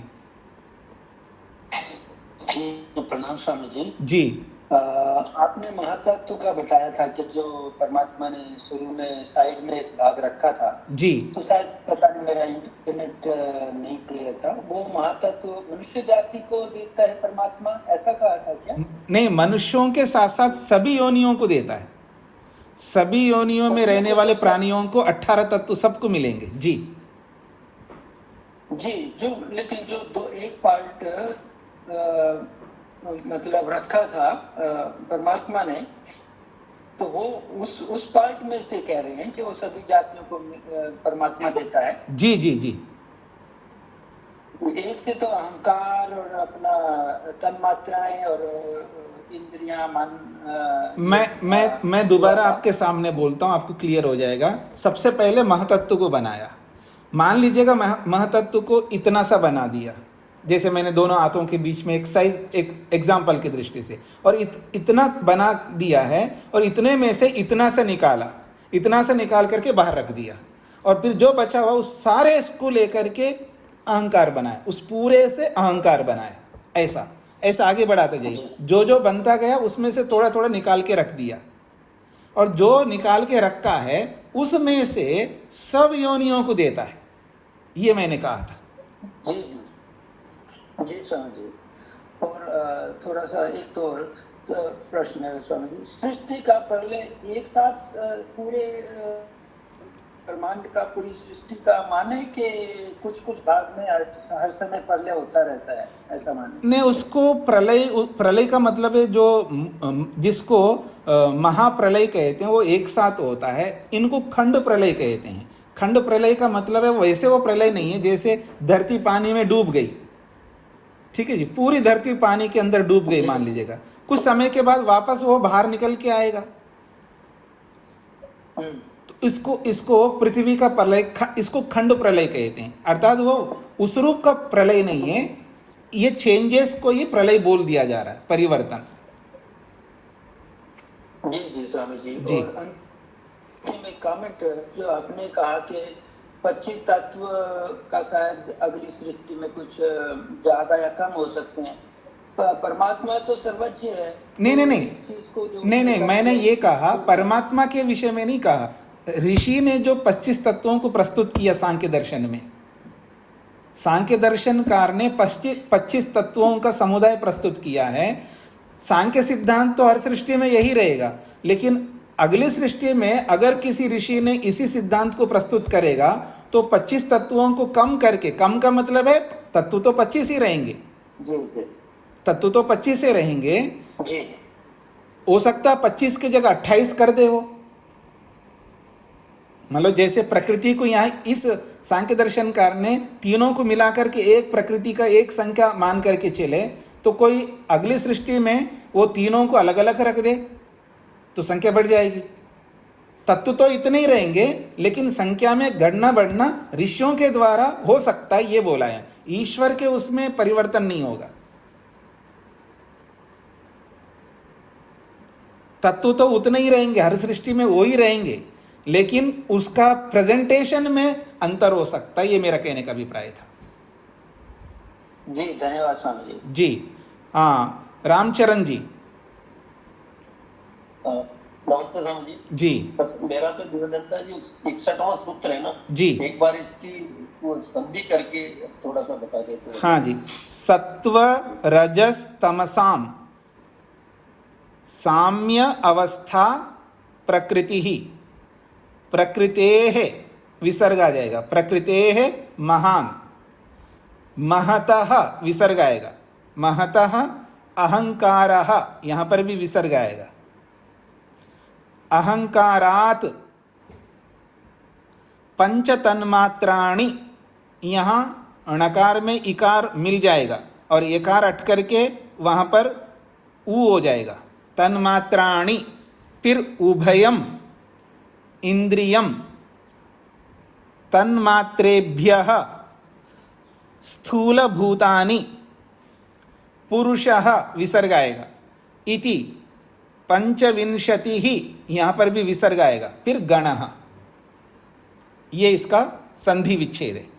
प्रणाम स्वामी जी।
जी
आपने महातत्व का बताया था कि जो परमात्मा ने शुरू में साइड में एक भाग रखा था
जी,
तो शायद पता नहीं, मेरा इंटरनेट नहीं क्लियर था। वो महातत्व मनुष्य जाति को देता है परमात्मा, ऐसा कहा था क्या?
नहीं, मनुष्यों के साथ साथ सभी योनियों को देता है। सभी योनियों में रहने वाले प्राणियों को 18 तत्व सबको मिलेंगे। जी
जी, जो लेकिन जो दो एक पार्ट मतलब रखा था परमात्मा ने, तो वो उस पार्ट में से कह रहे हैं कि वो सभी जातियों को परमात्मा देता है।
जी जी जी,
एक से तो अहंकार और अपना तन्मात्राएं और इंद्रियां, मन।
मैं दोबारा आपके सामने बोलता हूँ, आपको क्लियर हो जाएगा। सबसे पहले महतत्व को बनाया। मान लीजिएगा महतत्व को इतना सा बना दिया, जैसे मैंने दोनों हाथों के बीच में एक साइज, एक एग्जाम्पल की दृष्टि से, और इतना बना दिया है, और इतने में से इतना सा निकाला, इतना सा निकाल करके बाहर रख दिया, और फिर जो बचा हुआ उस सारे इसको लेकर के अहंकार बनाया, उस पूरे से अहंकार बनाया। ऐसा ऐसा आगे बढ़ाते जाइए, जो जो बनता गया उसमें से थोड़ा थोड़ा निकाल के रख दिया, और जो निकाल के रखा है उसमें से सब योनियों को देता है। ये मैंने कहा था।
जी स्वामी जी। और थोड़ा सा एक तो प्रश्न है स्वामी जी, सृष्टि का प्रलय एक साथ पूरे ब्रह्मांड का, पूरी सृष्टि का माने कि कुछ कुछ भाग में हर समय प्रलय होता रहता है, ऐसा माने? नहीं,
उसको प्रलय का मतलब है जो जिसको महाप्रलय कहते हैं वो एक साथ होता है। इनको खंड प्रलय कहते हैं। खंड प्रलय का मतलब है वैसे वो प्रलय नहीं है जैसे धरती पानी में डूब गई, ठीक है जी, पूरी धरती पानी के अंदर डूब गई मान लीजिएगा, कुछ समय के बाद वापस वो बाहर निकल के आएगा। तो इसको पृथ्वी का प्रलय, इसको खंड प्रलय कहते हैं। अर्थात वो उस रूप का प्रलय नहीं है, ये चेंजेस को ही प्रलय बोल दिया जा रहा है, परिवर्तन।
जी जी स्वामी जी।
जी,
और में कमेंट जो आपने कहा कि 25 तत्व का शायद अगली सृष्टि में कुछ ज्यादा या कम हो सकते हैं। परमात्मा तो सर्वज्ञ है।
नहीं, मैंने ये कहा परमात्मा के विषय में नहीं कहा। ऋषि ने जो 25 तत्वों को प्रस्तुत किया सांख्य दर्शन में, सांख्य दर्शनकार ने 25 तत्वों का समुदाय प्रस्तुत किया है। सांख्य सिद्धांत तो हर सृष्टि में यही रहेगा, लेकिन अगली सृष्टि में अगर किसी ऋषि ने इसी सिद्धांत को प्रस्तुत करेगा तो 25 तत्वों को कम करके, कम का मतलब है तत्व तो 25 ही रहेंगे, तत्व तो 25 ही रहेंगे, हो सकता है 25 की जगह 28 कर दे हो। मतलब जैसे प्रकृति को यहाँ इस सांख्य दर्शनकार ने तीनों को मिलाकर के एक प्रकृति का एक संख्या मान करके चले, तो कोई अगली सृष्टि में वो तीनों को अलग अलग रख दे तो संख्या बढ़ जाएगी। तत्व तो इतने ही रहेंगे, लेकिन संख्या में घटना बढ़ना ऋषियों के द्वारा हो सकता है, ये बोला है। ईश्वर के उसमें परिवर्तन नहीं होगा। तत्व तो उतने ही रहेंगे, हर सृष्टि में वो ही रहेंगे, लेकिन उसका प्रेजेंटेशन में अंतर हो सकता है। ये मेरा कहने का अभिप्राय था।
जी धन्यवाद स्वामी जी।
जी हाँ, रामचरण जी।
नमस्ते स्वामी जी।
जी
बस मेरा तो निवेदन था जी, 61वां सूत्र है ना
जी,
एक बार इसकी वो संधि करके थोड़ा सा बता देते।
हाँ जी, सत्व रजस तमसाम साम्य अवस्था प्रकृति ही, प्रकृतेः विसर्ग आ जाएगा, प्रकृतेः महान, महतः विसर्ग आएगा, महतः अहंकारः, यहां पर भी विसर्ग आएगा, अहंकारात पंच तन्मात्राणि, यहां णकार में इकार मिल जाएगा और एकार अट करके वहां पर ऊ हो जाएगा, तन्मात्राणि। फिर उभयम इंद्रियम तन्मात्रेभ्यः स्थूल भूतानि पुरुषः विसर्ग आएगा, इति पंचविंशति ही, यहां पर भी विसर्ग आएगा। फिर गणः, ये इसका संधि विच्छेद है।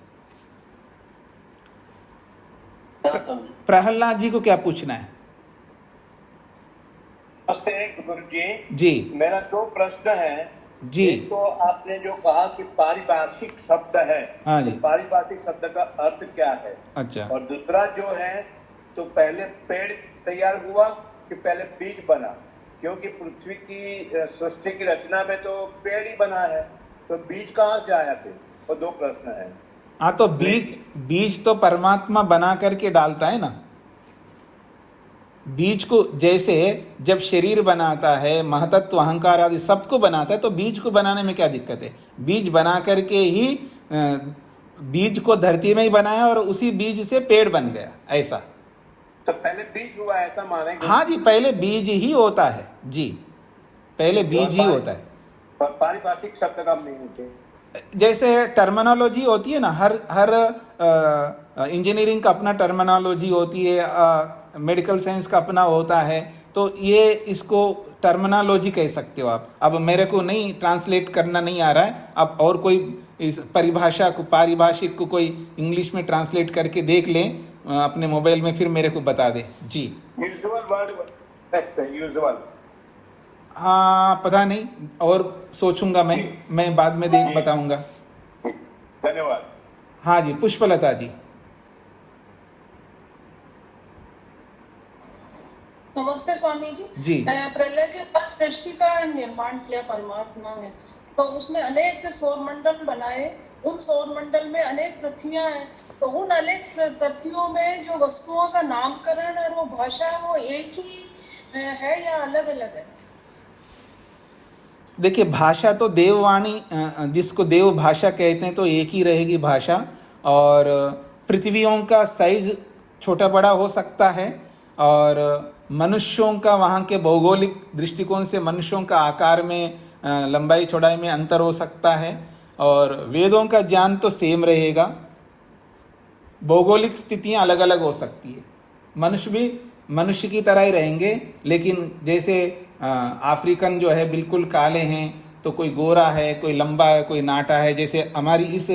प्रहलाद जी को क्या पूछना है?
नमस्ते गुरु जी।
जी
मेरा 2 प्रश्न है
जी।
एक तो आपने जो कहा कि पारिभाषिक शब्द है,
हाँ जी।
तो पारिभाषिक शब्द का अर्थ क्या है?
अच्छा।
और दूसरा जो है, तो पहले पेड़ तैयार हुआ कि पहले बीज बना? क्योंकि पृथ्वी की सृष्टि की रचना में तो पेड़ ही बना है, तो बीज कहाँ से आया फिर? वो 2 प्रश्न है।
हाँ, तो बीज तो परमात्मा बना करके डालता है ना। बीज को जैसे जब शरीर बनाता है, महतत्व अहंकार आदि सबको बनाता है, तो बीज को बनाने में क्या दिक्कत है? बीज बना करके ही बीज को धरती में ही बनाया और उसी बीज से पेड़ बन गया, ऐसा।
तो पहले बीज हुआ ऐसा मानेंगे?
हाँ जी, पहले बीज ही होता है जी, पहले बीज ही होता है।
और पारिभाषिक शब्द का मीनिंग
जैसे टर्मिनोलॉजी होती है ना, हर इंजीनियरिंग का अपना टर्मिनोलॉजी होती है, मेडिकल साइंस का अपना होता है, तो ये इसको टर्मिनोलॉजी कह सकते हो आप। अब मेरे को नहीं ट्रांसलेट करना नहीं आ रहा है, अब और कोई इस परिभाषा को, पारिभाषिक को कोई इंग्लिश में ट्रांसलेट करके देख लें अपने मोबाइल में, फिर मेरे को बता दे जी।
Usual word, usual.
हाँ पता नहीं, और सोचूंगा मैं बाद में देख बताऊंगा।
धन्यवाद।
हाँ जी, पुष्पलता जी।
नमस्ते स्वामी जी। प्रलय के बाद सृष्टि का निर्माण किया परमात्मा ने, तो उसने अनेक सौर मंडल बनाए, उन सौर मंडल में अनेक पृथ्वियां हैं, तो उन अनेक पृथ्वियों में जो वस्तुओं का नामकरण और वो भाषा है, वो एक ही है या अलग अलग है?
देखिए, भाषा तो देववाणी, जिसको देव भाषा कहते हैं, तो एक ही रहेगी भाषा। और पृथ्वियों का साइज छोटा बड़ा हो सकता है, और मनुष्यों का वहाँ के भौगोलिक दृष्टिकोण से मनुष्यों का आकार में, लंबाई चौड़ाई में अंतर हो सकता है। और वेदों का ज्ञान तो सेम रहेगा, भौगोलिक स्थितियाँ अलग अलग हो सकती है। मनुष्य भी मनुष्य की तरह ही रहेंगे, लेकिन जैसे अफ्रीकन जो है बिल्कुल काले हैं, तो कोई गोरा है, कोई लंबा है, कोई नाटा है। जैसे हमारी इस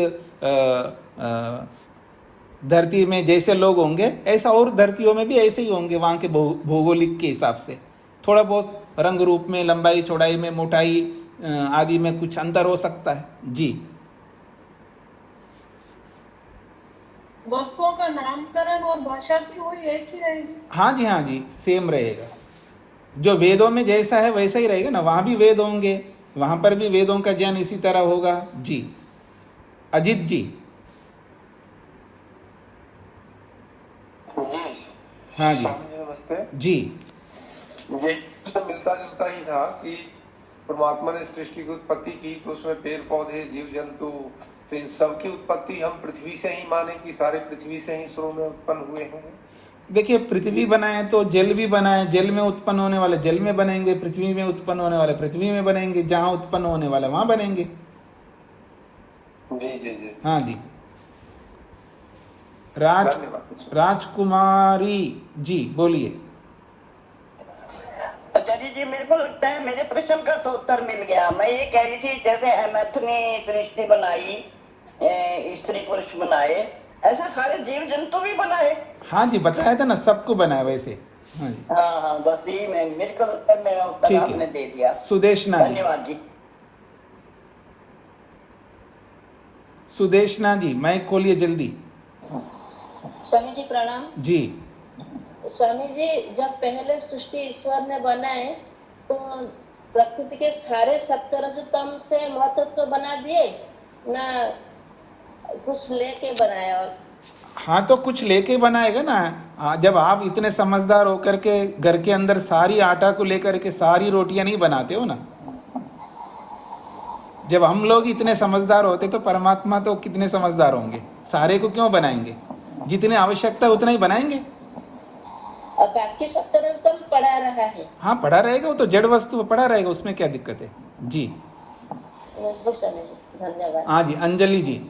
धरती में जैसे लोग होंगे ऐसा और धरतियों में भी ऐसे ही होंगे, वहाँ के भौगोलिक के हिसाब से थोड़ा बहुत रंग रूप में, लंबाई चौड़ाई में, मोटाई आदि में कुछ अंतर हो सकता है। जी,
वस्तुओं का नामकरण और भाषा की वही एक ही रहेगी।
हाँ जी, हाँ जी, सेम रहेगा। जो वेदों में जैसा है वैसा ही रहेगा ना, वहाँ भी वेद होंगे, वहाँ पर भी वेदों का ज्ञान इसी तरह होगा। जी, अजित जी। हाँ जी,
नमस्ते
जी।
ये तो मिलता जुलता ही था कि परमात्मा ने सृष्टि की उत्पत्ति की तो उसमें पेड़ पौधे, जीव जंतु, तो इन सब की उत्पत्ति हम पृथ्वी से ही माने कि सारे पृथ्वी से ही शुरू में उत्पन्न हुए होंगे।
देखिए, पृथ्वी बनाए तो जल भी बनाए, जल में उत्पन्न होने वाले जल में बनेंगे, पृथ्वी में उत्पन्न होने वाले पृथ्वी में बनेंगे, जहाँ उत्पन्न होने वाले वहाँ बनेंगे।
जी जी जी,
हाँ जी। राजकुमारी जी बोलिए।
आचार्य जी, मेरे को लगता है मेरे प्रश्न का तो उत्तर मिल गया। मैं ये कह रही थी जैसे एमएथ ने सृष्टि बनाई, स्त्री पुरुष बनाए, ऐसे सारे जीव जंतु भी बनाए।
हाँ जी, बताया था ना, सबको बनाया वैसे। हाँ जी,
हाँ, बस ये मेरे को लगता है मेरा उत्तर आपने दे दिया।
सुदेशना जी।
धन्यवाद जी।
सुदेशना जी, माइक खोलिए जल्दी।
स्वामी जी प्रणाम
जी।
स्वामी जी, जब पहले सृष्टि ईश्वर ने बनाए तो प्रकृति के सारे सप्तरजतम से महत्व बना दिए ना, कुछ लेके बनाया? और
हाँ, तो कुछ लेके बनाएगा ना। जब आप इतने समझदार होकर के घर के अंदर सारी आटा को लेकर के सारी रोटियां नहीं बनाते हो ना, जब हम लोग इतने समझदार होते तो परमात्मा तो कितने समझदार होंगे, सारे को क्यों बनाएंगे, जितनी आवश्यकता उतना ही बनाएंगे।
अब बाकी सप्तरजतम पड़ा रहा है।
हाँ, पड़ा रहेगा, वो तो जड़ वस्तु पड़ा रहेगा, उसमें क्या दिक्कत है। जी,
नमस्ते स्वामी जी, धन्यवाद।
हाँ जी, अंजलि जी।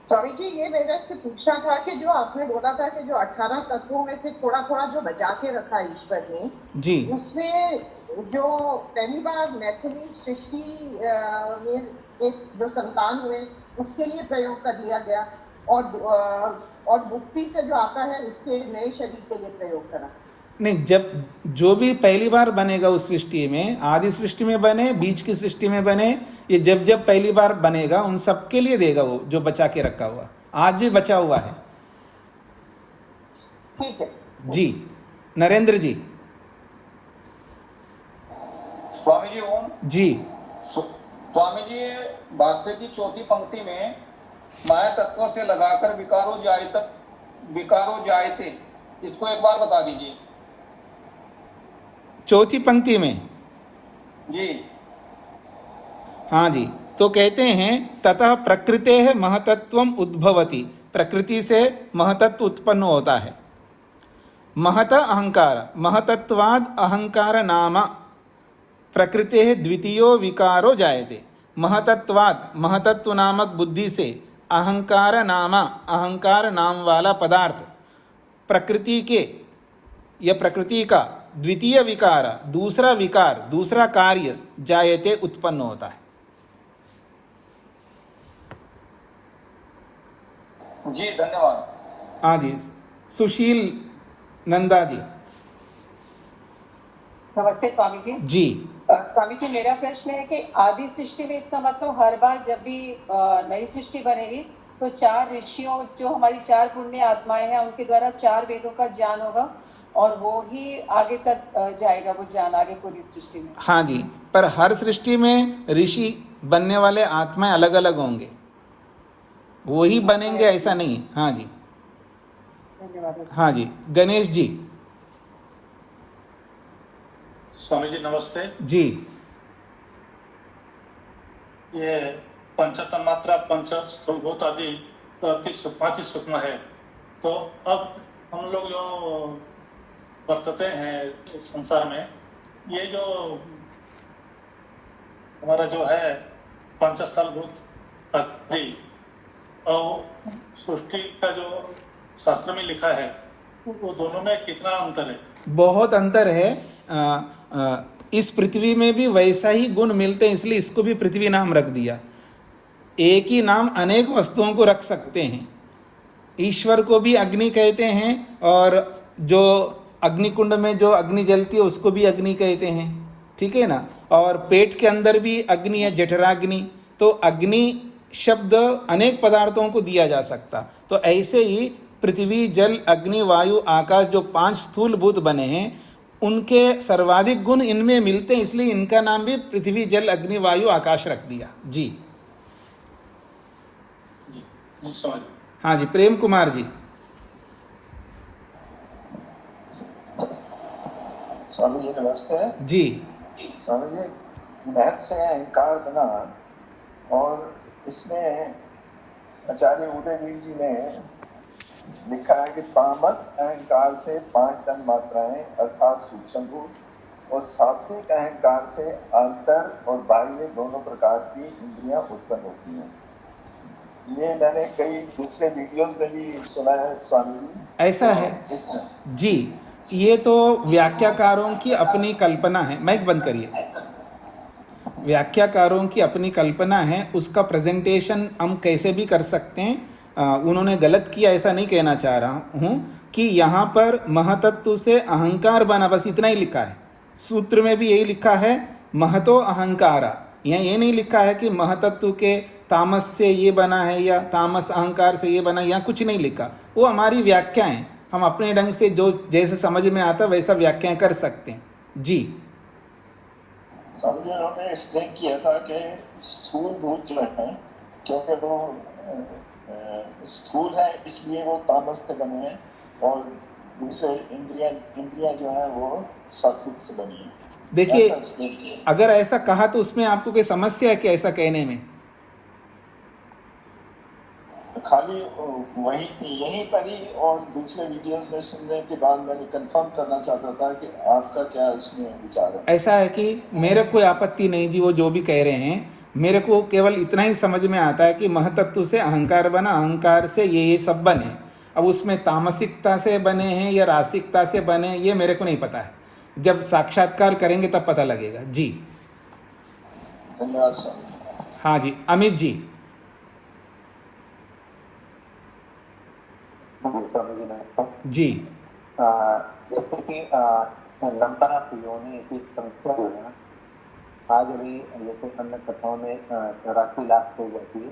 स्वामी जी, ये मेरे से पूछना था कि जो आपने बोला था कि जो 18 तत्वों में से थोड़ा थोड़ा जो बचा के रखा ईश्वर ने
जी, उसमें
जो पहली बार मैथिली सृष्टि में एक जो संतान हुए उसके लिए प्रयोग कर लिया गया, और मुक्ति से जो आता है उसके नए शरीर के लिए प्रयोग करा।
नहीं, जब जो भी पहली बार बनेगा उस सृष्टि में, आदि सृष्टि में बने, बीच की सृष्टि में बने, ये जब जब पहली बार बनेगा उन सब के लिए देगा वो, जो बचा के रखा हुआ आज भी बचा हुआ है।
ठीक है
जी। नरेंद्र जी।
स्वामी जी ओम
जी।
स्वामी जी, भाष्य की चौथी पंक्ति में माया तत्व से लगाकर विकारो जायते, इसको एक बार बता दीजिए।
चौथी पंक्ति में
जी।
हाँ जी, तो कहते हैं ततः प्रकृतेः महतत्वम उद्भवति, प्रकृति से महतत्व उत्पन्न होता है। महत अहंकार, महतत्वाद अहंकार नाम प्रकृतेः द्वितीयो विकारो जायते। महतत्वाद, महतत्व नामक बुद्धि से अहंकार नाम वाला पदार्थ प्रकृति के या प्रकृति का द्वितीय विकार, दूसरा विकार, दूसरा कार्य जायते उत्पन्न होता है।
जी धन्यवाद।
हाँ जी, सुशील नंदा जी।
नमस्ते स्वामी जी।
जी।
स्वामी जी, मेरा प्रश्न है कि आदि सृष्टि में इसका मतलब हर बार जब भी नई सृष्टि बनेगी तो 4 ऋषियों, जो हमारी 4 पुण्य आत्माएं हैं, उनके द्वारा 4 वेदों का ज्ञान होगा और वो ही आगे तक जाएगा, वो ज्ञान आगे पूरी सृष्टि में।
हाँ जी, पर हर सृष्टि में ऋषि बनने वाले आत्माएं अलग अलग होंगे, वो ही बनेंगे ऐसा नहीं। हाँ जी,
धन्यवाद।
हाँ जी। गणेश जी।
स्वामी जी नमस्ते
जी।
ये पंचतन्मात्रा, पंच स्थूलभूत आदि तो अति सूक्ष्म है। तो अब हम लोग जो बरतते हैं इस संसार में, ये जो हमारा जो है पंचस्थलभूत आदि और सृष्टि का जो शास्त्र में लिखा है वो दोनों में कितना अंतर है?
बहुत अंतर है। इस पृथ्वी में भी वैसा ही गुण मिलते हैं, इसलिए इसको भी पृथ्वी नाम रख दिया। एक ही नाम अनेक वस्तुओं को रख सकते हैं। ईश्वर को भी अग्नि कहते हैं, और जो अग्निकुंड में जो अग्नि जलती है उसको भी अग्नि कहते हैं, ठीक है ना। और पेट के अंदर भी अग्नि है, जठराग्नि। तो अग्नि शब्द अनेक पदार्थों को दिया जा सकता। तो ऐसे ही पृथ्वी, जल, अग्नि, वायु, आकाश, जो 5 स्थूल भूत बने हैं, उनके सर्वाधिक गुण इनमें मिलते हैं, इसलिए इनका नाम भी पृथ्वी, जल, अग्नि, वायु, आकाश रख दिया। जी हाँ जी, प्रेम कुमार जी।
स्वामी जी नमस्ते।
जी
स्वामी जी, महत से अहंकार बना, और इसमें आचार्य उदयवीर जी ने लिखा है कि तामस अहंकार से 5 तन मात्राएं अर्थात सूक्ष्म, और सात्विक अहंकार से अंतर और बाह्य दोनों प्रकार की इंद्रियां उत्पन्न होती हैं। ये मैंने कई दूसरे वीडियोस में भी सुना है स्वामी जी।
ऐसा है जी, ये तो व्याख्याकारों की अपनी कल्पना है। माइक बंद करिए। व्याख्याकारों की अपनी कल्पना है, उसका प्रेजेंटेशन हम कैसे भी कर सकते हैं। उन्होंने गलत किया ऐसा नहीं कहना चाह रहा हूँ कि यहाँ पर महतत्व से अहंकार बना, बस इतना ही लिखा है। सूत्र में भी यही लिखा है, महतो अहंकारा। यहाँ ये नहीं लिखा है कि महतत्व के तामस से ये बना है या तामस अहंकार से ये बना, यहाँ कुछ नहीं लिखा। वो हमारी व्याख्या है, हम अपने ढंग से जो जैसे समझ में आता वैसा व्याख्या कर सकते हैं। जी
स्वामी ने एक्सप्लेन किया था कि स्थूल भूत जो है, क्योंकि वो स्थूल है इसलिए वो तामस से बने हैं, और दूसरे इंद्रियां जो है वो सात्विक से बनी है।
देखिए, अगर ऐसा कहा तो उसमें आपको कोई समस्या है कि ऐसा कहने में?
खाली वही यहीं पर ही, और दूसरे वीडियोस में सुनने के बाद मैंने कंफर्म करना चाहता था कि आपका क्या इसमें विचार है।
ऐसा है कि मेरे कोई आपत्ति नहीं जी, वो जो भी कह रहे हैं, मेरे को केवल इतना ही समझ में आता है कि महतत्व से अहंकार बना, अहंकार से ये सब बने। अब उसमें तामसिकता से बने हैं या रासिकता से बने, ये मेरे को नहीं पता है। जब साक्षात्कार करेंगे तब पता लगेगा। जी
धन्यवाद स्वामी।
हाँ जी, अमित जी।
स्वामी जी नमस्कार
जी।
जैसे कि लंबा योनि की संख्या जो है, आज अभी जैसे अन्य कथाओं में 84 लाख हो जाती है,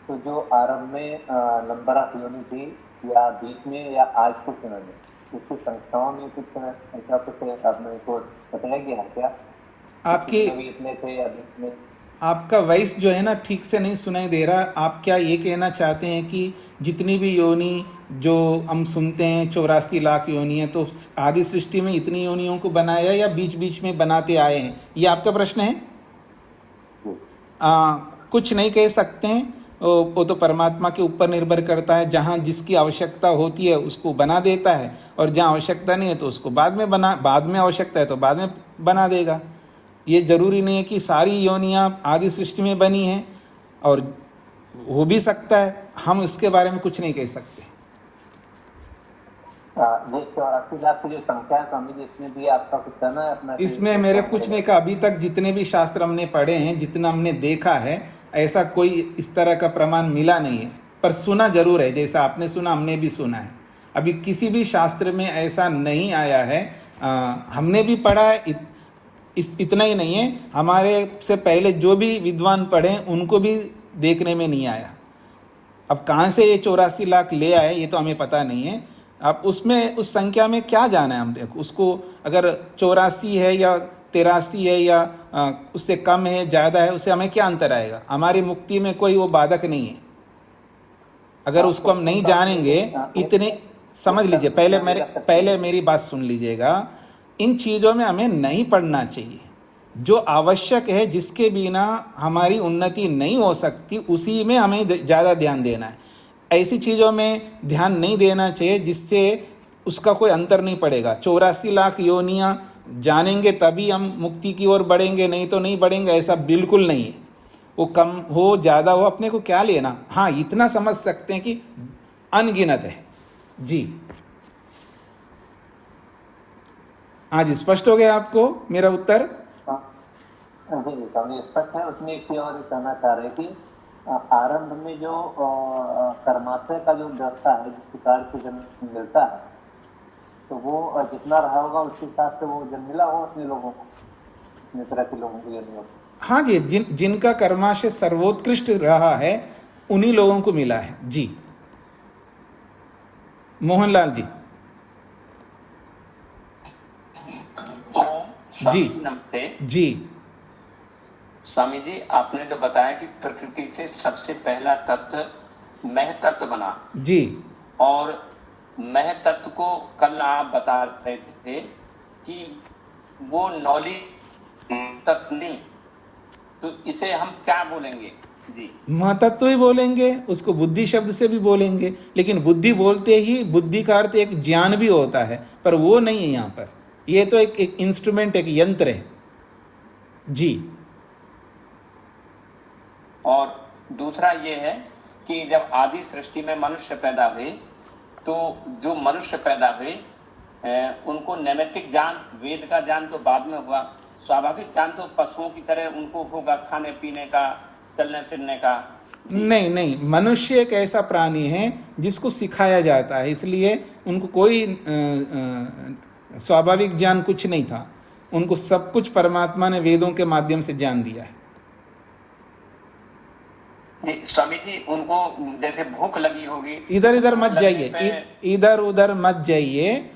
तो जो आरंभ में नंबर ऑफ योनि थी, या बीच में या आज के समय में, उसकी संख्याओं में कुछ ऐसा कुछ आपने को बताया गया क्या?
आपकी
इतने थे या बीच में?
आपका वॉइस जो है ना ठीक से नहीं सुनाई दे रहा। आप क्या ये कहना चाहते हैं कि जितनी भी योनि जो हम सुनते हैं 84 लाख योनि है, तो आदि सृष्टि में इतनी योनियों को बनाया या बीच बीच में बनाते आए हैं, ये आपका प्रश्न है? कुछ नहीं कह सकते हैं, वो तो परमात्मा के ऊपर निर्भर करता है। जहाँ जिसकी आवश्यकता होती है उसको बना देता है, और जहाँ आवश्यकता नहीं है तो उसको बाद में आवश्यकता है तो बाद में बना देगा। ये जरूरी नहीं है कि सारी योनियाँ आदि सृष्टि में बनी हैं, और हो भी सकता है, हम इसके बारे में कुछ नहीं कह सकते।
ये 84 लाख की जो संख्या है स्वामी जी, इसमें भी आपका कुछ कहना है अपना?
इसमें मेरे कुछ नहीं कहा। अभी तक जितने भी शास्त्र हमने पढ़े हैं, जितना हमने देखा है, ऐसा कोई इस तरह का प्रमाण मिला नहीं है, पर सुना जरूर है। जैसा आपने सुना हमने भी सुना है। अभी किसी भी शास्त्र में ऐसा नहीं आया है। हमने भी पढ़ा है, इतना ही नहीं है, हमारे से पहले जो भी विद्वान पढ़े उनको भी देखने में नहीं आया। अब कहाँ से ये 84 लाख ले आए ये तो हमें पता नहीं है। अब उसमें उस संख्या में क्या जाना है हमने उसको, अगर 84 है या 83 है या उससे कम है ज़्यादा है, उससे हमें क्या अंतर आएगा? हमारी मुक्ति में कोई वो बाधक नहीं है। अगर उसको हम नहीं जानेंगे, इतने समझ लीजिए, पहले मेरी बात सुन लीजिएगा। इन चीज़ों में हमें नहीं पढ़ना चाहिए। जो आवश्यक है, जिसके बिना हमारी उन्नति नहीं हो सकती, उसी में हमें ज़्यादा ध्यान देना है। ऐसी चीज़ों में ध्यान नहीं देना चाहिए जिससे उसका कोई अंतर नहीं पड़ेगा। 84 लाख योनियाँ जानेंगे तभी हम मुक्ति की ओर बढ़ेंगे, नहीं तो नहीं बढ़ेंगे, ऐसा बिल्कुल नहीं है। वो कम हो ज़्यादा हो अपने को क्या लेना। हाँ, इतना समझ सकते हैं कि अनगिनत है। जी आज स्पष्ट हो गया आपको मेरा उत्तर?
जी जी स्वामी स्पष्ट है। उसमें एक चीज और कहना चाह रहे कि आरंभ में जो कर्माशय का जो व्यवस्था है, जिस प्रकार से जन्म मिलता है, तो वो जितना रहा होगा उसके हिसाब से वो जन्म मिला हो अपने लोगों को, अपने तरह के लोगों को जन्म।
हाँ जी, जिनका कर्माशय सर्वोत्कृष्ट रहा है उन्हीं लोगों को मिला है। जी मोहनलाल जी। जी
नमस्ते
जी।
स्वामी जी, आपने तो बताया कि प्रकृति से सबसे पहला तत्व मह तत्व बना।
जी।
और मह तत्व को कल आप बता रहे थे कि वो नॉलेज तत्व नहीं, तो इसे हम क्या बोलेंगे? जी
महतत्व ही बोलेंगे, उसको बुद्धि शब्द से भी बोलेंगे, लेकिन बुद्धि बोलते ही बुद्धि का अर्थ एक ज्ञान भी होता है, पर वो नहीं है यहाँ पर। ये तो एक इंस्ट्रूमेंट, एक यंत्र है। जी।
और दूसरा ये है कि जब आदि सृष्टि में मनुष्य पैदा हुए, तो जो मनुष्य पैदा हुए उनको नैमित्तिक ज्ञान, वेद का ज्ञान तो बाद में हुआ, स्वाभाविक ज्ञान तो पशुओं की तरह उनको होगा, खाने पीने का, चलने फिरने का।
नहीं, मनुष्य एक ऐसा प्राणी है जिसको सिखाया जाता है, इसलिए उनको कोई स्वाभाविक ज्ञान कुछ नहीं था। उनको सब कुछ परमात्मा ने वेदों के माध्यम से ज्ञान दिया है।
स्वामी जी, उनको जैसे भूख लगी होगी,
इधर उधर मत जाइए, इधर उधर मत जाइए।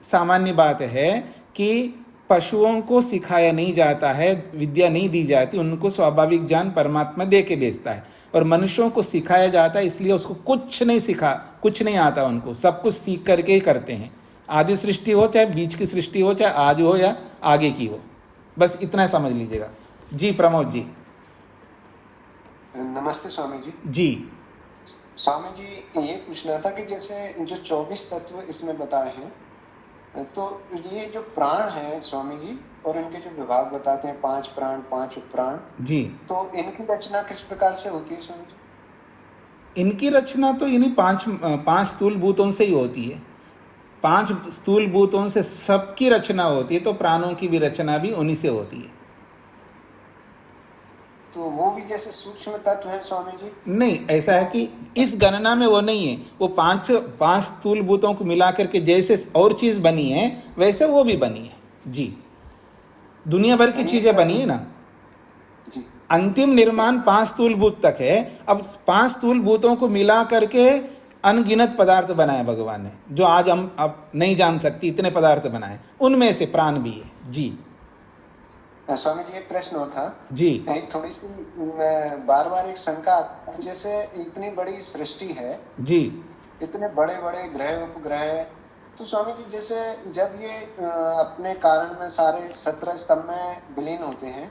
सामान्य बात है कि पशुओं को सिखाया नहीं जाता है, विद्या नहीं दी जाती, उनको स्वाभाविक ज्ञान परमात्मा दे के भेजता है। और मनुष्यों को सिखाया जाता है, इसलिए उसको कुछ नहीं आता, उनको सब कुछ सीख करके ही करते हैं। आदि सृष्टि हो, चाहे बीच की सृष्टि हो, चाहे आज हो या आगे की हो, बस इतना समझ लीजिएगा। जी प्रमोद जी।
नमस्ते स्वामी जी।
जी
स्वामी जी, ये पूछना था कि जैसे जो 24 तत्व इसमें बताए हैं, तो ये जो प्राण है स्वामी जी, और इनके जो विभाग बताते हैं, 5 प्राण 5 उपप्राण
जी,
तो इनकी रचना किस प्रकार से होती है स्वामी जी?
इनकी रचना तो इन्हीं पांच स्थूल भूतों से ही होती है। 5 स्थूल भूतों से सबकी रचना होती है, तो प्राणों की भी रचना भी उन्हीं से होती है।
तो वो भी जैसे सूक्ष्म तत्व है स्वामी जी?
नहीं, ऐसा है कि इस गणना में वो नहीं है। वो पांच स्थूल भूतों को मिला करके जैसे और चीज बनी है, वैसे वो भी बनी है। जी, दुनिया भर की चीजें बनी है ना। अंतिम निर्माण 5 स्थूल भूत तक है। अब 5 स्थूल भूतों को मिला करके अनगिनत पदार्थ बनाए भगवान ने, जो आज हम अब नहीं जान सकते, इतने पदार्थ बनाए, उनमें से प्राण भी है। जी
स्वामी जी, एक प्रश्न और था
जी।
थोड़ी सी बार बार एक शंका, जैसे इतनी बड़ी सृष्टि है
जी,
इतने बड़े बड़े ग्रह उपग्रह, तो स्वामी जी जैसे जब ये अपने कारण में सारे 17 स्तंभ में विलीन होते हैं,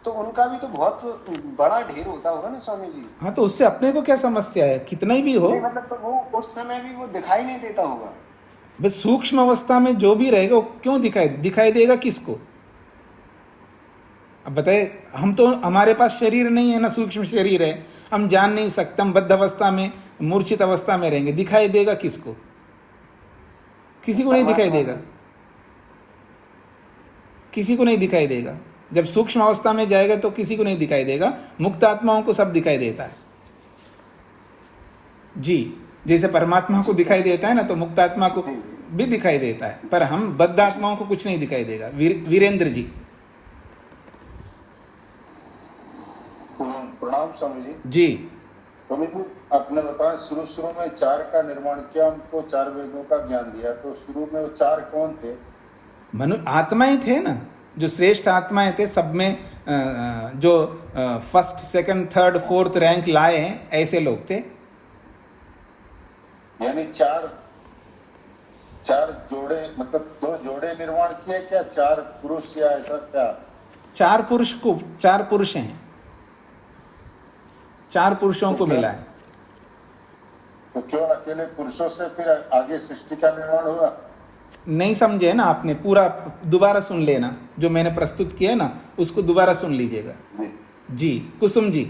तो उनका भी तो बहुत बड़ा ढेर होता होगा ना स्वामी जी?
हाँ, तो उससे अपने को क्या समस्या है, कितना ही भी हो।
मतलब तो वो उस समय भी वो दिखाई नहीं देता होगा।
बस सूक्ष्म अवस्था में जो भी रहेगा वो क्यों दिखाई देगा किसको? अब बताए, हम तो, हमारे पास शरीर नहीं है ना, सूक्ष्म शरीर है, हम जान नहीं सकते। हम बद्ध अवस्था में, मूर्छित अवस्था में रहेंगे, दिखाई देगा किसको? किसी को नहीं दिखाई देगा, किसी को नहीं दिखाई देगा। जब सूक्ष्म अवस्था में जाएगा तो किसी को नहीं दिखाई देगा। मुक्त आत्माओं को सब दिखाई देता है। जी, जैसे परमात्मा को दिखाई देता है ना, तो मुक्त आत्मा को भी दिखाई देता है, पर हम बद्ध आत्माओं को कुछ नहीं दिखाई देगा। वीरेंद्र जी।
प्रणाम स्वामी जी।
जी
स्वामी जी, आपने बताया शुरू में 4 का निर्माण किया, हमको 4 वेदों का ज्ञान दिया, तो शुरू में वो 4 कौन थे?
आत्माएं थे ना, जो श्रेष्ठ आत्माएं थे। सब में जो 1st, 2nd, 3rd, 4th rank लाए हैं, ऐसे लोग थे।
यानी 4 जोड़े, मतलब 2 जोड़े निर्माण किए क्या? 4 पुरुष या ऐसा क्या?
4 पुरुष हैं, 4 पुरुषों को मिला है।
तो क्यों अकेले पुरुषों से फिर आगे सृष्टि का निर्माण हुआ?
नहीं समझे ना आपने, पूरा दोबारा सुन लेना। जो मैंने प्रस्तुत किया ना, उसको दोबारा सुन लीजिएगा। जी कुसुम जी।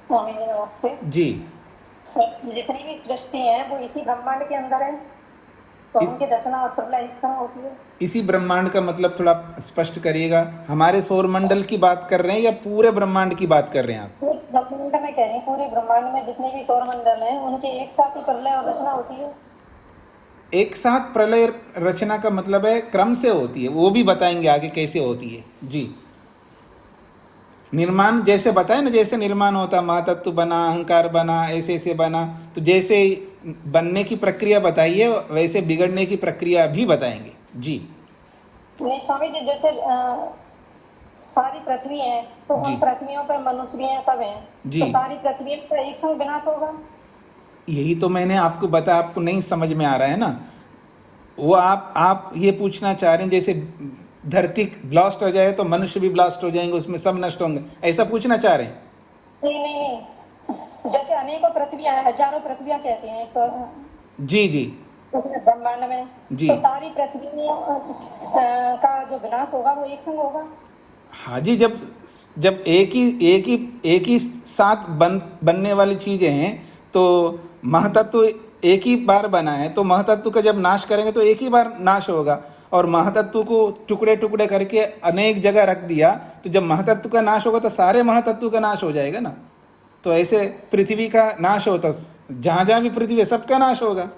स्वामी जी नमस्ते।
जी,
जितनी भी सृष्टि है वो इसी ब्रह्मांड के अंदर है? तो उनकी रचना और प्रलय एक संग होती है।
इसी ब्रह्मांड का मतलब थोड़ा स्पष्ट करिएगा। हमारे सौर मंडल की बात कर रहे हैं या पूरे ब्रह्मांड की बात कर रहे हैं आप?
पूरे ब्रह्मांड में कह रही हूँ, पूरे ब्रह्मांड में जितने भी सौर मंडल हैं उनके एक साथ ही प्रलय और रचना होती है।
एक साथ प्रलय रचना का मतलब है क्रम से होती है, वो भी बताएंगे आगे कैसे होती है जी। निर्माण जैसे बताए ना, जैसे निर्माण होता, महातत्व बना, अहंकार बना, ऐसे ऐसे बना, तो जैसे बनने की प्रक्रिया बताइए वैसे बिगड़ने की प्रक्रिया भी बताएंगे जी।
नहीं स्वामी जी, जैसे सारी पृथ्वी है तो उन पृथ्वियों पर मनुष्य भी हैं, सब हैं, तो सारी पृथ्वी का एक संग विनाश होगा।
यही तो मैंने आपको बताया, आपको नहीं समझ में आ रहा है ना। वो आप ये पूछना चाह रहे हैं जैसे धरती ब्लास्ट हो जाए तो मनुष्य भी ब्लास्ट हो जाएंगे, उसमें सब नष्ट होंगे, ऐसा पूछना चाह रहे हैं?
नहीं, जैसे अनेकों पृथ्वियां हैं, हजारों पृथ्वियां कहते हैं
जी जी
ब्रह्मांड में जी, तो सारी पृथ्वियों का जो विनाश होगा वो एक संग होगा।
हाँ जी, जब एक ही साथ बनने वाली चीजें हैं तो महतत्व एक ही बार बना है, तो महतत्व का जब नाश करेंगे तो एक ही बार नाश होगा, और महतत्व को टुकड़े टुकड़े करके अनेक जगह रख दिया तो जब महतत्व का नाश होगा तो सारे महतत्व का नाश हो जाएगा ना। तो ऐसे पृथ्वी का नाश होता, जहाँ जहाँ भी पृथ्वी है सबका नाश होगा।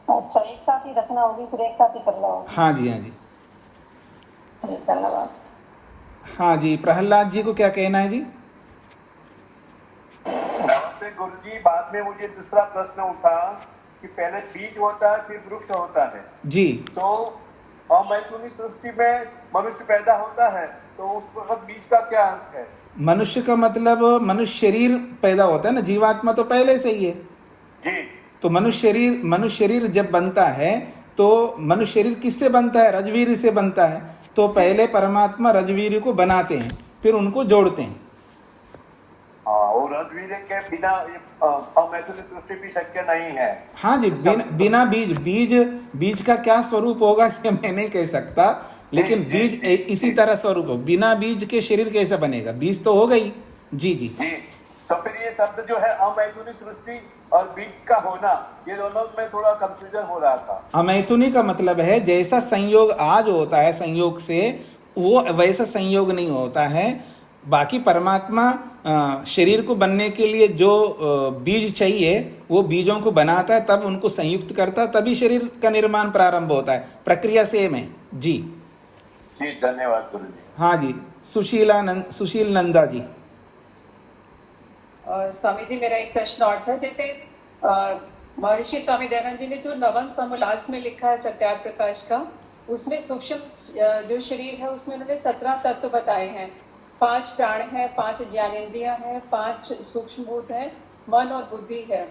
अच्छा, एक साथ ही रचना होगी, फिर एक साथ ही करना होगा।
हाँ जी, हाँ जी,
धन्यवाद।
हाँ जी, प्रहलाद जी को क्या कहना है जी?
नमस्ते गुरुजी, बाद में मुझे दूसरा प्रश्न उठा कि पहले बीज होता है फिर वृक्ष होता है
जी,
तो अमैथुनी सृष्टि में मनुष्य पैदा होता है तो उस वक्त बीज का क्या अर्थ है?
मनुष्य का मतलब मनुष्य शरीर पैदा होता है ना, जीवात्मा तो पहले से ही है
जी।
तो मनुष्य शरीर जब बनता है तो मनुष्य शरीर किससे बनता है? रजवीर से बनता है। तो पहले परमात्मा रजवीर को बनाते हैं, फिर उनको जोड़ते हैं।
और रजवीर के बिना अमैथुनी सृष्टि भी शक्य नहीं है।
हाँ जी, बिना बीज का क्या स्वरूप होगा ये मैं नहीं कह सकता, लेकिन बीज इसी तरह स्वरूप हो। बिना बीज के शरीर कैसे बनेगा? बीज तो हो गई जी जी
जी। तो फिर ये शब्द जो है अमैथुनी सृष्टि और बीज का होना, ये दोनों में थोड़ा कंफ्यूजन हो रहा था।
अमैथुनी का मतलब है जैसा संयोग आज होता है संयोग से, वो वैसा संयोग नहीं होता है। बाकी परमात्मा शरीर को बनने के लिए जो बीज चाहिए वो बीजों को बनाता है, तब उनको संयुक्त करता है, तभी शरीर का निर्माण प्रारंभ होता है। प्रक्रिया सेम है जी
जी। धन्यवाद गुरु जी।
हाँ जी, सुशील नंदा जी।
स्वामी जी, मेरा एक प्रश्न और था। जैसे महर्षि स्वामी दयानंद जी ने जो नवम समोल्लास में लिखा है सत्यार्थ प्रकाश का, उसमें सूक्ष्म जो शरीर है उसमें उन्होंने 17 तत्व बताए हैं। 5 प्राण है, 5 ज्ञानेंद्रियां हैं, 5 सूक्ष्म भूत है, मन और बुद्धि है।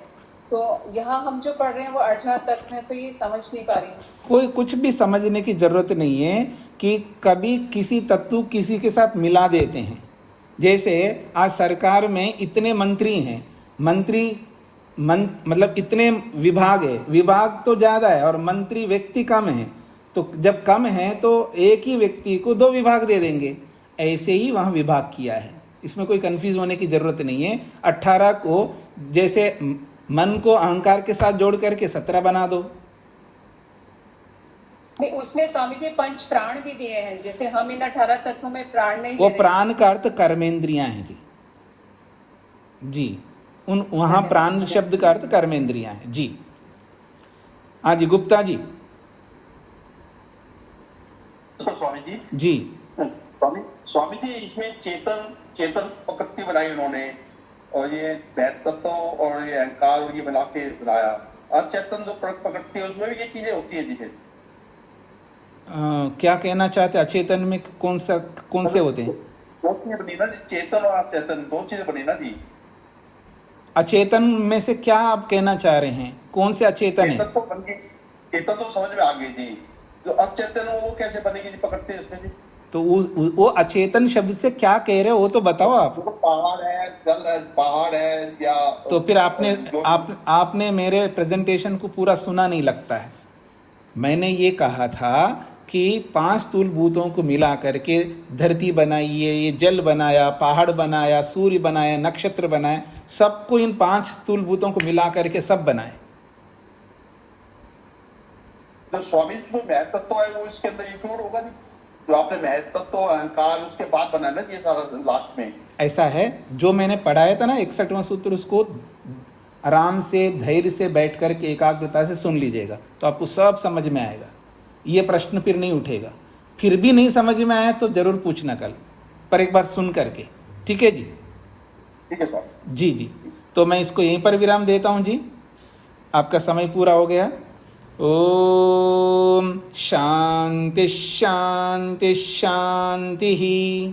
तो यहाँ हम जो पढ़ रहे हैं वो 18 तत्व है, तो ये समझ नहीं पा रही।
कोई कुछ भी समझने की जरूरत नहीं है कि कभी किसी तत्व किसी के साथ मिला देते हैं। जैसे आज सरकार में इतने मंत्री हैं, मतलब इतने विभाग है, विभाग तो ज़्यादा है और मंत्री व्यक्ति कम है, तो जब कम है तो एक ही व्यक्ति को 2 विभाग दे देंगे। ऐसे ही वहाँ विभाग किया है, इसमें कोई कंफ्यूज होने की ज़रूरत नहीं है। 18 को जैसे मन को अहंकार के साथ जोड़ करके 17 बना दो।
नहीं, उसमें स्वामी जी 5 प्राण भी दिए हैं। जैसे हम इन 18 तत्वों में प्राण नहीं,
वो प्राण का अर्थ कर्मेंद्रियां हैं जी जी। वहां प्राण शब्द का अर्थ कर्मेंद्रियां हैं जी। हाँ जी, गुप्ता जी।
स्वामी जी
जी।
स्वामी जी, इसमें चेतन प्रकृति बनाई उन्होंने, और ये वैध तत्व और ये अहंकार और ये बना के बनाया। अचेतन जो प्रकृति है उसमें भी ये चीजें होती है जी।
क्या कहना चाहते? अचेतन में कौन से होते हैं?
2 चीजें बनी ना जी, चेतन और अचेतन 2 चीजें बनी ना जी।
अचेतन में से क्या आप कहना चाह रहे हैं? कौन से अचेतन है?
चेतन तो समझ में आ गई जी, जो अचेतन वो कैसे बनेगी जी प्रकृति उसमें जी?
तो वो अचेतन शब्द से क्या कह रहे हो वो तो बताओ आप।
पहाड़ है, जल है, पहाड़ है या
तो फिर आपने मेरे प्रेजेंटेशन को पूरा सुना नहीं लगता है। मैंने ये कहा था कि 5 स्थूल भूतों को मिला करके धरती बनाई है, ये जल बनाया, पहाड़ बनाया, सूर्य बनाया, नक्षत्र बनाया, सबको इन 5 स्थूल भूतों को मिला करके सब बनाए।
जो स्वामी जी जो महत्व तत्व है वो इसके अंदर इंक्लूड होगा नहीं? जो आपने महत्व तत्व अहंकार उसके बाद बनाया ना ये सारा लास्ट में।
ऐसा है, जो मैंने पढ़ाया था ना 61वां सूत्र, उसको आराम से धैर्य से बैठ कर के एकाग्रता से सुन लीजिएगा तो आपको सब समझ में आएगा। ये प्रश्न फिर नहीं उठेगा। फिर भी नहीं समझ में आया तो जरूर पूछना कल, पर एक बार सुन करके। ठीक है जी?
ठीक है सर।
जी जी, तो मैं इसको यहीं पर विराम देता हूँ जी, आपका समय पूरा हो गया। ओम शांति शांति शांति ही।